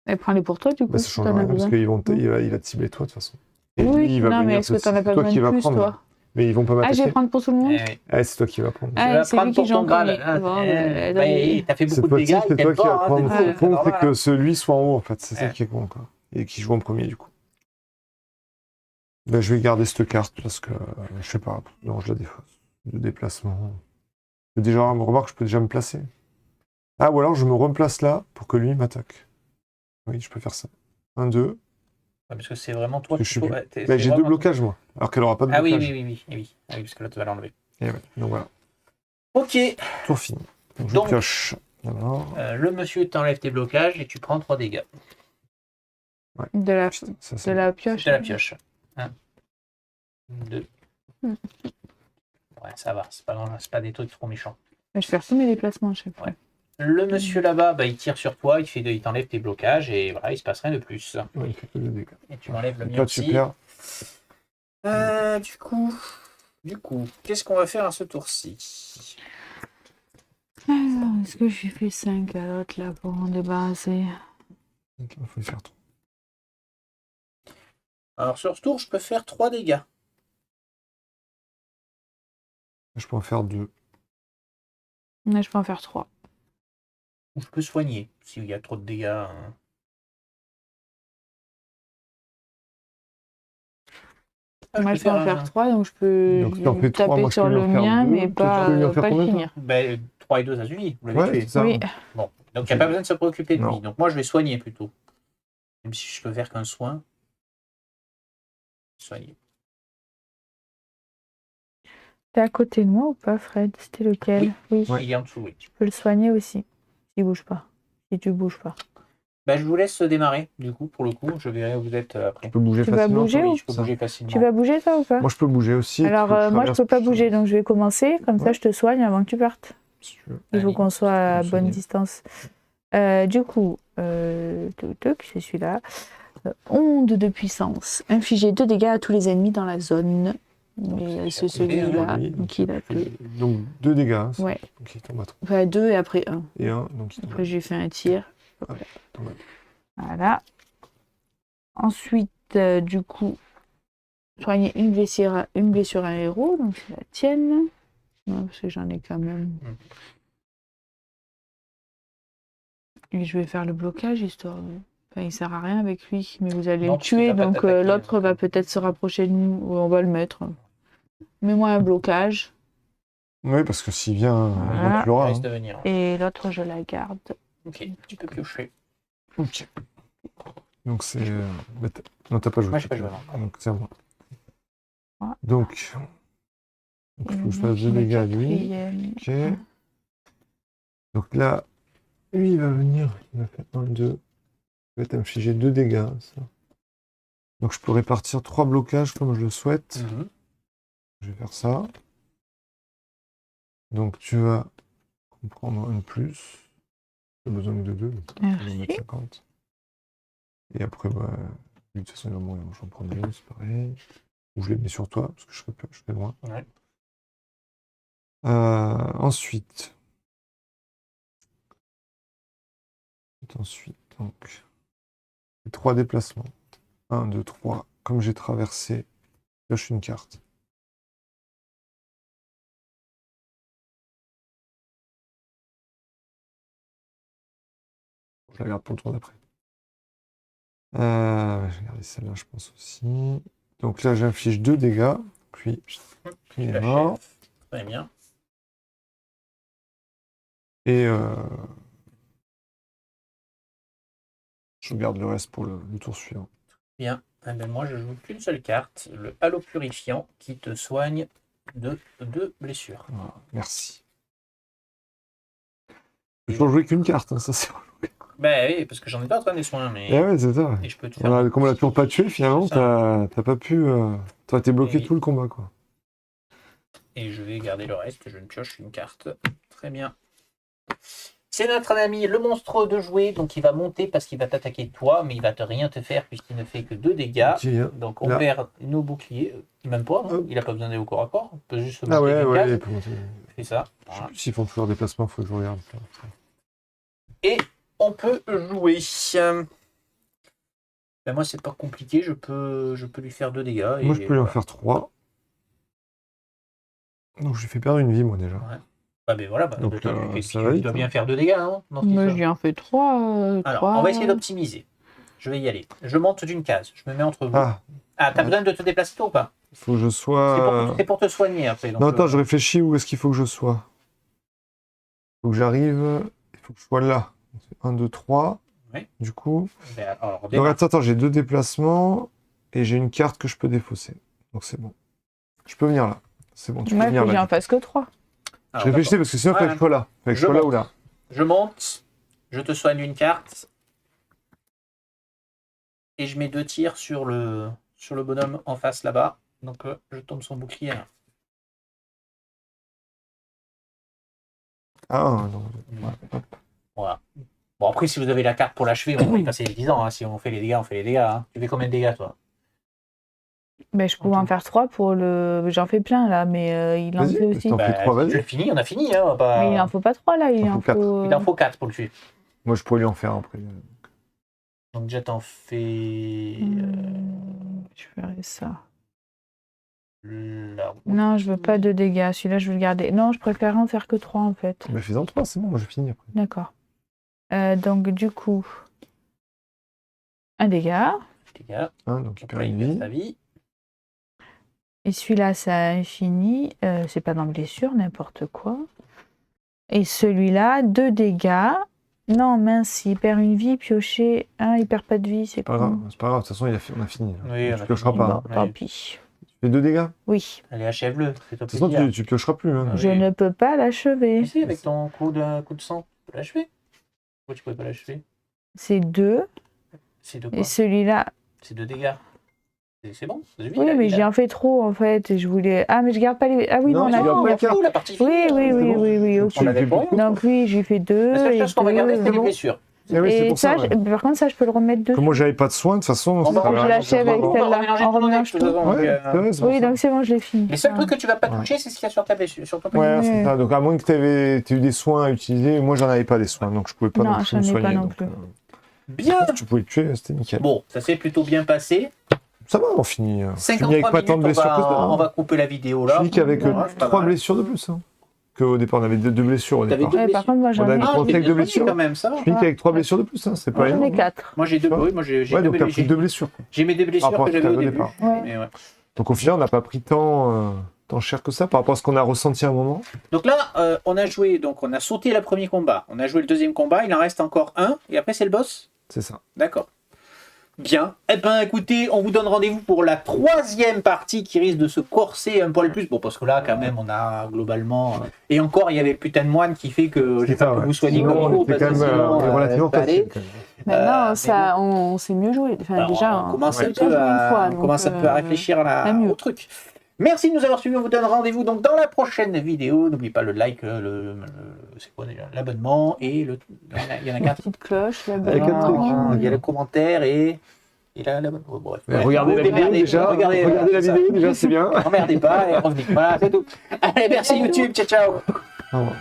Speaker 3: Et prends-les pour toi, du coup,
Speaker 2: Bah, ça
Speaker 3: si
Speaker 2: change
Speaker 3: t'en as
Speaker 2: rien, parce
Speaker 3: besoin.
Speaker 2: qu'il va te cibler toi, de toute façon. Et
Speaker 3: Oui,
Speaker 2: lui, il va
Speaker 3: non, mais
Speaker 2: venir
Speaker 3: est-ce que t'en as pas
Speaker 2: toi
Speaker 3: besoin
Speaker 2: qui
Speaker 3: de
Speaker 2: vas
Speaker 3: plus,
Speaker 2: prendre.
Speaker 3: toi?
Speaker 2: Mais ils vont pas
Speaker 3: Ah, je
Speaker 2: m'attaquer.
Speaker 3: vais prendre pour tout le monde?
Speaker 2: Ah, c'est toi qui vas prendre.
Speaker 1: Tu
Speaker 3: Ah,
Speaker 1: vas
Speaker 3: c'est
Speaker 1: prendre
Speaker 3: lui qui
Speaker 1: pour
Speaker 3: joue
Speaker 1: ton
Speaker 3: en
Speaker 1: Graal.
Speaker 3: premier. Bon,
Speaker 1: T'as fait
Speaker 2: Cette
Speaker 1: beaucoup de
Speaker 2: fois-ci,
Speaker 1: dégâts.
Speaker 2: c'est toi qui vas prendre.
Speaker 3: hein,
Speaker 2: Le con, c'est
Speaker 1: normal.
Speaker 2: que celui soit en haut, en fait. C'est ça
Speaker 1: Ouais.
Speaker 2: qui est con, quoi. Et qui joue en premier, du coup. Ben, je vais garder cette carte, parce que, je sais pas, non, je la défausse. De déplacement. Déjà, remarque, je peux déjà me placer. Ah, ou alors je me replace là, pour que lui m'attaque. Oui, je peux faire ça. 1, 2.
Speaker 1: Parce que c'est vraiment toi
Speaker 2: Parce que
Speaker 1: qu'il faut.
Speaker 2: Ben, j'ai 2 blocages, moi. Alors qu'elle aura pas de
Speaker 1: Ah oui,
Speaker 2: blocage.
Speaker 1: oui, parce que là, tu vas l'enlever.
Speaker 2: Et ouais, donc voilà.
Speaker 1: Ok.
Speaker 2: Tour fini. Donc, je
Speaker 1: Donc,
Speaker 2: pioche. Alors,
Speaker 1: le monsieur t'enlève tes blocages et tu prends 3 dégâts.
Speaker 2: ouais.
Speaker 3: De la,
Speaker 2: Putain, ça,
Speaker 3: de
Speaker 2: c'est
Speaker 3: la pioche.
Speaker 1: De la pioche. 1, 2. Ouais, ça va, c'est pas des trucs trop méchants.
Speaker 3: Je vais faire tous mes déplacements à chaque fois.
Speaker 1: Ouais. Le monsieur là-bas, bah, il tire sur toi, il t'enlève tes blocages et voilà, il se passe rien de plus.
Speaker 2: Ouais, il fait que 2 dégâts.
Speaker 1: Et tu m'enlèves le
Speaker 2: Donc
Speaker 1: mien
Speaker 2: là,
Speaker 1: aussi.
Speaker 2: tu perds.
Speaker 1: Du coup, qu'est-ce qu'on va faire à ce tour-ci?
Speaker 3: Alors, est-ce que j'ai fait 5 à l'autre là pour en débarrasser?
Speaker 2: Donc, il faut faire 3.
Speaker 1: Alors sur ce tour, je peux faire 3 dégâts.
Speaker 2: Je peux en faire 2.
Speaker 3: Mais je peux en faire 3.
Speaker 1: Ou je peux soigner s'il y a trop de dégâts.
Speaker 3: Moi, je peux en faire 3, donc je peux
Speaker 2: Donc, tu en fais 3,
Speaker 3: taper
Speaker 2: moi, je
Speaker 3: sur
Speaker 2: peux lui
Speaker 3: le
Speaker 2: en faire
Speaker 3: mien,
Speaker 2: 2.
Speaker 3: mais
Speaker 2: Tu peux lui en
Speaker 3: pas
Speaker 2: faire
Speaker 3: le
Speaker 2: combien,
Speaker 3: finir.
Speaker 1: Ben, 3 et 2, ça suffit. Vous l'avez
Speaker 2: Ouais,
Speaker 1: tué.
Speaker 2: c'est ça.
Speaker 3: Oui.
Speaker 1: Bon, donc il n'y a pas besoin de se préoccuper de
Speaker 2: Non.
Speaker 1: lui. Donc moi, je vais soigner plutôt. Même si je peux faire qu'un soin. Soigner.
Speaker 3: T'es à côté de moi ou pas, Fred? C'était lequel? Oui.
Speaker 2: Ouais.
Speaker 1: Il est en dessous, oui.
Speaker 3: Tu peux le soigner aussi. S'il bouge pas. Si tu bouges pas.
Speaker 1: Ben, je vous laisse démarrer, du coup, pour le coup. Je verrai où vous êtes après.
Speaker 2: Je peux bouger
Speaker 3: Tu vas
Speaker 2: facilement.
Speaker 3: bouger
Speaker 1: Oui,
Speaker 3: ou
Speaker 1: je peux
Speaker 2: ça.
Speaker 1: bouger facilement.
Speaker 3: Tu vas bouger, toi, ou pas?
Speaker 2: Moi, je peux bouger aussi.
Speaker 3: Alors, moi, je peux pas bouger, donc je vais commencer. Comme ça,
Speaker 2: Ouais.
Speaker 3: je te soigne avant que tu partes.
Speaker 2: Si tu veux.
Speaker 3: Il faut
Speaker 1: Allez,
Speaker 3: qu'on soit à
Speaker 2: je peux
Speaker 3: bonne
Speaker 2: soigner.
Speaker 3: distance. Du coup, c'est celui-là. Onde de puissance. Infliger 2 dégâts à tous les ennemis dans la zone. Et c'est celui-là
Speaker 2: Oui, donc,
Speaker 3: qui l'a fait.
Speaker 2: donc 2 dégâts. Hein,
Speaker 3: Ouais.
Speaker 2: Donc il tombe à 3.
Speaker 3: Enfin, 2 et après 1.
Speaker 2: Et 1, donc il tombe
Speaker 3: Après, j'ai fait un tir.
Speaker 2: à 3.
Speaker 3: Voilà. Ensuite, du coup, soigner une blessure à un héros. Donc, c'est la tienne. Non, parce que j'en ai quand même. Et je vais faire le blocage, histoire de... Enfin, il sert à rien avec lui, mais vous allez
Speaker 1: Non,
Speaker 3: le
Speaker 1: parce qu'il
Speaker 3: tuer,
Speaker 1: va pas
Speaker 3: donc
Speaker 1: t'attaquer,
Speaker 3: l'autre
Speaker 1: donc.
Speaker 3: va peut-être se rapprocher de nous, ou on va le mettre. Mets-moi un blocage,
Speaker 2: Oui, parce que s'il vient,
Speaker 3: Voilà.
Speaker 2: tu l'auras.
Speaker 1: Il risque
Speaker 2: Hein.
Speaker 1: de venir.
Speaker 3: et l'autre, je la garde.
Speaker 1: Ok, tu peux piocher.
Speaker 2: Ok. Donc c'est. Non, t'as pas joué.
Speaker 1: Moi, j'ai pas joué, non.
Speaker 2: Donc c'est à moi.
Speaker 3: Voilà.
Speaker 2: Donc. Il faut que je fasse 2 dégâts à lui. Ok. Donc là, lui, il va venir. Il va faire 1, 2. Il va t'infliger 2 dégâts. Ça. Donc je peux répartir 3 blocages comme je le souhaite. Je vais faire ça. Donc tu vas en prendre un de plus. J'ai besoin de 2.
Speaker 3: Merci.
Speaker 2: Je vais mettre 50. Et après, bah, lui, de toute façon, il va mourir. J'en prends 2, c'est pareil. Ou je les mets sur toi, parce que je serai loin.
Speaker 1: Ouais.
Speaker 2: Ensuite, Ensuite, donc, 3 déplacements. 1, 2, 3. Comme j'ai traversé, pioche une carte. Je la garde pour le tour d'après. Je vais garder celle-là, je pense aussi. Donc là, j'inflige 2 dégâts. Puis, il est mort.
Speaker 1: Très bien.
Speaker 2: Et je garde le reste pour le tour suivant.
Speaker 1: Bien. Eh ben, moi, je joue qu'une seule carte, le halo purifiant, qui te soigne de 2 blessures.
Speaker 2: Voilà, merci. Je peux jouer qu'une carte, hein, ça c'est relou.
Speaker 1: Ben oui, parce que j'en ai pas en train des soins, mais.
Speaker 2: Eh ouais, c'est ça.
Speaker 1: Et je peux te faire.
Speaker 2: Comme on l'a toujours pas tué, finalement, t'as pas pu. T'as été bloqué
Speaker 1: Et-
Speaker 2: tout le combat, quoi.
Speaker 1: Et je vais garder le reste, je ne pioche une carte. Très bien. C'est notre ami le monstre de jouer, donc il va monter parce qu'il va t'attaquer toi, mais il va rien te faire puisqu'il ne fait que 2 dégâts.
Speaker 2: Ok,
Speaker 1: Donc on
Speaker 2: là.
Speaker 1: perd nos boucliers. Même pas, non
Speaker 2: Hop.
Speaker 1: il a pas besoin d'aller au corps à corps. On peut juste se
Speaker 2: Ah
Speaker 1: monter
Speaker 2: ouais,
Speaker 1: d'une
Speaker 2: ouais,
Speaker 1: case.
Speaker 2: il peut monter.
Speaker 1: C'est ça.
Speaker 2: Je sais
Speaker 1: Voilà.
Speaker 2: plus s'ils font toujours déplacement, faut que je regarde.
Speaker 1: Et on peut jouer. Ben moi c'est pas compliqué, je peux lui faire 2 dégâts.
Speaker 2: Moi,
Speaker 1: et
Speaker 2: je peux lui en
Speaker 1: voilà.
Speaker 2: faire 3. Donc, je lui fais perdre une vie, moi, déjà.
Speaker 1: Ouais. Bah ben voilà,
Speaker 2: Donc,
Speaker 1: tu
Speaker 2: ça va
Speaker 1: dois
Speaker 2: vite,
Speaker 1: bien
Speaker 2: hein.
Speaker 1: faire 2 dégâts, non, dans cette
Speaker 3: Moi, je
Speaker 1: histoire.
Speaker 3: lui en fais 3.
Speaker 1: Alors, on va essayer d'optimiser. Je vais y aller. Je monte d'une case. Je me mets entre vous.
Speaker 2: Ah,
Speaker 1: T'as besoin de te déplacer toi ou pas?
Speaker 2: il faut que je sois.
Speaker 1: C'est pour te soigner après. Donc,
Speaker 2: Non, attends, je réfléchis où est-ce qu'il faut que je sois. Il faut que j'arrive. Il faut que je sois là. 1, 2, 3.
Speaker 1: Oui.
Speaker 2: Du coup.
Speaker 1: alors,
Speaker 2: Donc, attends, j'ai 2 déplacements et j'ai une carte que je peux défausser. Donc, c'est bon. Je peux venir là. C'est bon, tu peux
Speaker 3: Moi, il
Speaker 2: venir
Speaker 3: faut que j'en
Speaker 2: là.
Speaker 3: fasse que 3.
Speaker 2: Je réfléchissais parce que sinon, il faut que je sois là. Fait que je sois là ou là.
Speaker 1: Je monte, je te soigne une carte et je mets 2 tirs sur le bonhomme en face là-bas. Donc je tombe son bouclier.
Speaker 2: Ah, non. Ouais, hop.
Speaker 1: Voilà. Bon après si vous avez la carte pour l'achever, on va y passer les 10 ans. Hein. Si on fait les dégâts, on fait les dégâts. Hein. Tu fais combien de dégâts toi?
Speaker 3: Ben, je pouvais en faire 3 pour le. J'en fais plein là, mais il en
Speaker 2: Vas-y,
Speaker 3: fait aussi.
Speaker 2: t'en fais 3, vas-y.
Speaker 1: Je finis, on a fini. Hein, on va pas-
Speaker 3: Mais il en faut pas 3 là,
Speaker 2: Il en faut
Speaker 1: Il en faut 4 pour le tuer.
Speaker 2: Moi, je pourrais lui en faire après.
Speaker 1: Donc déjà t'en fais
Speaker 3: Je ferai ça.
Speaker 1: la route.
Speaker 3: Non, je veux pas de dégâts. Celui-là, je veux le garder. Non, je préfère en faire que 3 en fait.
Speaker 2: Mais fais-en 3, c'est bon, moi je finis après.
Speaker 3: D'accord. Donc, du coup, un dégât.
Speaker 1: Dégâts.
Speaker 2: Hein, donc il
Speaker 1: Donc
Speaker 2: perd
Speaker 1: là,
Speaker 2: une
Speaker 1: il perd
Speaker 2: vie.
Speaker 1: sa vie.
Speaker 3: Et celui-là, ça infini. C'est pas dans blessure, n'importe quoi. Et celui-là, 2 dégâts. Non, mince, il perd une vie, pioché. Ah, il perd pas de vie, c'est
Speaker 2: Pas grave,
Speaker 3: con.
Speaker 2: c'est pas grave, de toute façon on a fini.
Speaker 1: Oui, on
Speaker 2: Tu
Speaker 1: a
Speaker 2: piocheras
Speaker 1: fini.
Speaker 2: pas.
Speaker 3: Bon,
Speaker 2: Hein.
Speaker 3: tant
Speaker 1: Ouais.
Speaker 3: pis.
Speaker 2: Tu fais 2 dégâts. De
Speaker 3: Oui.
Speaker 1: Allez, achève-le. Fais-toi
Speaker 2: toute façon,
Speaker 1: plaisir.
Speaker 2: tu piocheras plus. Hein.
Speaker 1: Oui.
Speaker 3: Je ne peux pas l'achever.
Speaker 1: Tu sais, avec ton coup de sang, tu peux l'achever. Pourquoi tu pouvais pas l'achever?
Speaker 3: C'est 2.
Speaker 1: C'est de quoi?
Speaker 3: Et celui-là.
Speaker 1: C'est 2 dégâts. C'est bon?
Speaker 3: Oui, mais j'ai en fait trop en fait. Et je voulais. Ah, mais je garde pas les. Ah oui,
Speaker 2: Non,
Speaker 3: non, on
Speaker 2: tu
Speaker 3: a
Speaker 2: gardes
Speaker 3: fini.
Speaker 2: pas les
Speaker 1: il y a
Speaker 2: cartes.
Speaker 1: la partie
Speaker 3: Oui,
Speaker 1: finie,
Speaker 3: oui,
Speaker 1: c'est
Speaker 3: oui,
Speaker 1: bon.
Speaker 3: oui, oui, ok.
Speaker 1: On l'avait pas eu.
Speaker 3: Donc oui, j'ai fait 2.
Speaker 1: La seule chose qu'on va garder, c'est les
Speaker 2: bon.
Speaker 1: blessures.
Speaker 2: Eh oui, c'est
Speaker 3: Et
Speaker 2: pour ça. ouais.
Speaker 3: par contre, ça, je peux le remettre dessus.
Speaker 2: Comme moi j'avais pas de soins, de toute façon.
Speaker 1: On
Speaker 2: c'est
Speaker 1: va
Speaker 2: pas
Speaker 3: je
Speaker 2: grave.
Speaker 3: l'achève avec
Speaker 1: On va
Speaker 3: celle-là.
Speaker 1: remélanger
Speaker 3: On
Speaker 1: tout le
Speaker 3: remélange
Speaker 1: deck, de toute
Speaker 3: tout.
Speaker 1: façon, donc,
Speaker 2: Ouais, c'est vrai, c'est pour
Speaker 3: Oui,
Speaker 2: ça.
Speaker 3: donc c'est bon, je l'ai fini.
Speaker 1: Les seuls
Speaker 3: Ah.
Speaker 1: trucs que tu vas pas
Speaker 2: Ouais.
Speaker 1: toucher, c'est ce qu'il y a sur ta blessure, sur ton
Speaker 2: Ouais,
Speaker 1: point.
Speaker 2: c'est ça. Donc à moins que tu aies eu des soins à utiliser, moi j'en avais pas des soins, donc je pouvais pas
Speaker 3: Non,
Speaker 2: non plus
Speaker 3: j'en
Speaker 2: me
Speaker 3: ai pas
Speaker 2: soigner.
Speaker 3: non
Speaker 2: donc,
Speaker 3: plus.
Speaker 1: Bien.
Speaker 2: tu pouvais le tuer, c'était nickel.
Speaker 1: Bon, ça s'est plutôt bien passé.
Speaker 2: Ça va, on finit. On finit
Speaker 1: 53
Speaker 2: avec pas tant de
Speaker 1: minutes,
Speaker 2: blessures que ça.
Speaker 1: on va couper la vidéo
Speaker 2: Je
Speaker 1: là.
Speaker 2: finis qu'avec
Speaker 1: Voilà, c'est pas
Speaker 2: 3
Speaker 1: mal.
Speaker 2: blessures de plus. Hein. Qu'au départ, on avait 2 blessures au
Speaker 1: T'avais
Speaker 2: départ.
Speaker 1: deux
Speaker 3: Ouais, par contre, moi,
Speaker 2: On
Speaker 3: j'en
Speaker 2: a
Speaker 3: ai.
Speaker 2: des
Speaker 1: Ah,
Speaker 2: conseils
Speaker 1: t'es
Speaker 2: de
Speaker 1: bien
Speaker 2: blessures.
Speaker 1: quand même, ça va.
Speaker 2: Je finis qu'avec 3 blessures de plus, hein. c'est pas
Speaker 3: J'en ai
Speaker 2: énorme.
Speaker 3: 4.
Speaker 1: Moi j'ai deux,
Speaker 2: Tu vois
Speaker 1: oui, moi j'ai
Speaker 2: Ouais,
Speaker 1: deux
Speaker 2: donc t'as pris
Speaker 1: blessures.
Speaker 2: 2 blessures. quoi.
Speaker 1: J'ai mes deux blessures
Speaker 2: Rapport
Speaker 1: que
Speaker 2: à ce
Speaker 1: j'avais
Speaker 2: que
Speaker 1: au
Speaker 2: t'avais au
Speaker 1: début.
Speaker 2: départ.
Speaker 3: Ouais.
Speaker 1: Mais ouais.
Speaker 2: Donc au final, on n'a pas pris tant cher que ça par rapport à ce qu'on a ressenti à un moment.
Speaker 1: Donc là, on a joué, donc on a sauté le premier combat, on a joué le deuxième combat, il en reste encore un, et après c'est le boss.
Speaker 2: C'est ça.
Speaker 1: D'accord. Bien. Eh ben écoutez, on vous donne rendez-vous pour la 3e partie qui risque de se corser un poil plus. Bon, parce que là, quand même, on a globalement. Et encore, il y avait le putain de moine qui fait que j'ai
Speaker 2: C'est
Speaker 1: pas
Speaker 2: ça,
Speaker 1: pu
Speaker 2: ouais.
Speaker 1: vous soigner
Speaker 2: Sinon,
Speaker 1: comme il
Speaker 2: on
Speaker 1: faut.
Speaker 2: était
Speaker 1: Parce
Speaker 2: quand
Speaker 1: que
Speaker 2: même
Speaker 1: sinon,
Speaker 2: relativement
Speaker 1: ça allait.
Speaker 2: facile. quand même.
Speaker 3: Maintenant,
Speaker 1: mais
Speaker 3: ça, on sait mieux jouer. Enfin,
Speaker 1: Alors,
Speaker 3: déjà,
Speaker 1: on commence un
Speaker 3: déjà
Speaker 1: peu
Speaker 3: joué une fois,
Speaker 1: à, on
Speaker 3: donc,
Speaker 1: commence un peu à réfléchir
Speaker 3: à mieux.
Speaker 1: au truc. Merci de nous avoir suivis. On vous donne rendez-vous donc dans la prochaine vidéo. N'oubliez pas le like, c'est quoi déjà, l'abonnement et le. Il y en a
Speaker 3: Une
Speaker 1: 4.
Speaker 3: petite cloche, là
Speaker 2: Il y a quatre trucs.
Speaker 1: Il y a le commentaire et l'abonnement. Oh, bref.
Speaker 2: Mais regardez la vidéo déjà. Regardez la vidéo déjà, c'est bien.
Speaker 1: Emmerdez pas et revenez. Voilà, c'est tout. Allez, merci YouTube. Ciao, ciao.
Speaker 2: Au revoir.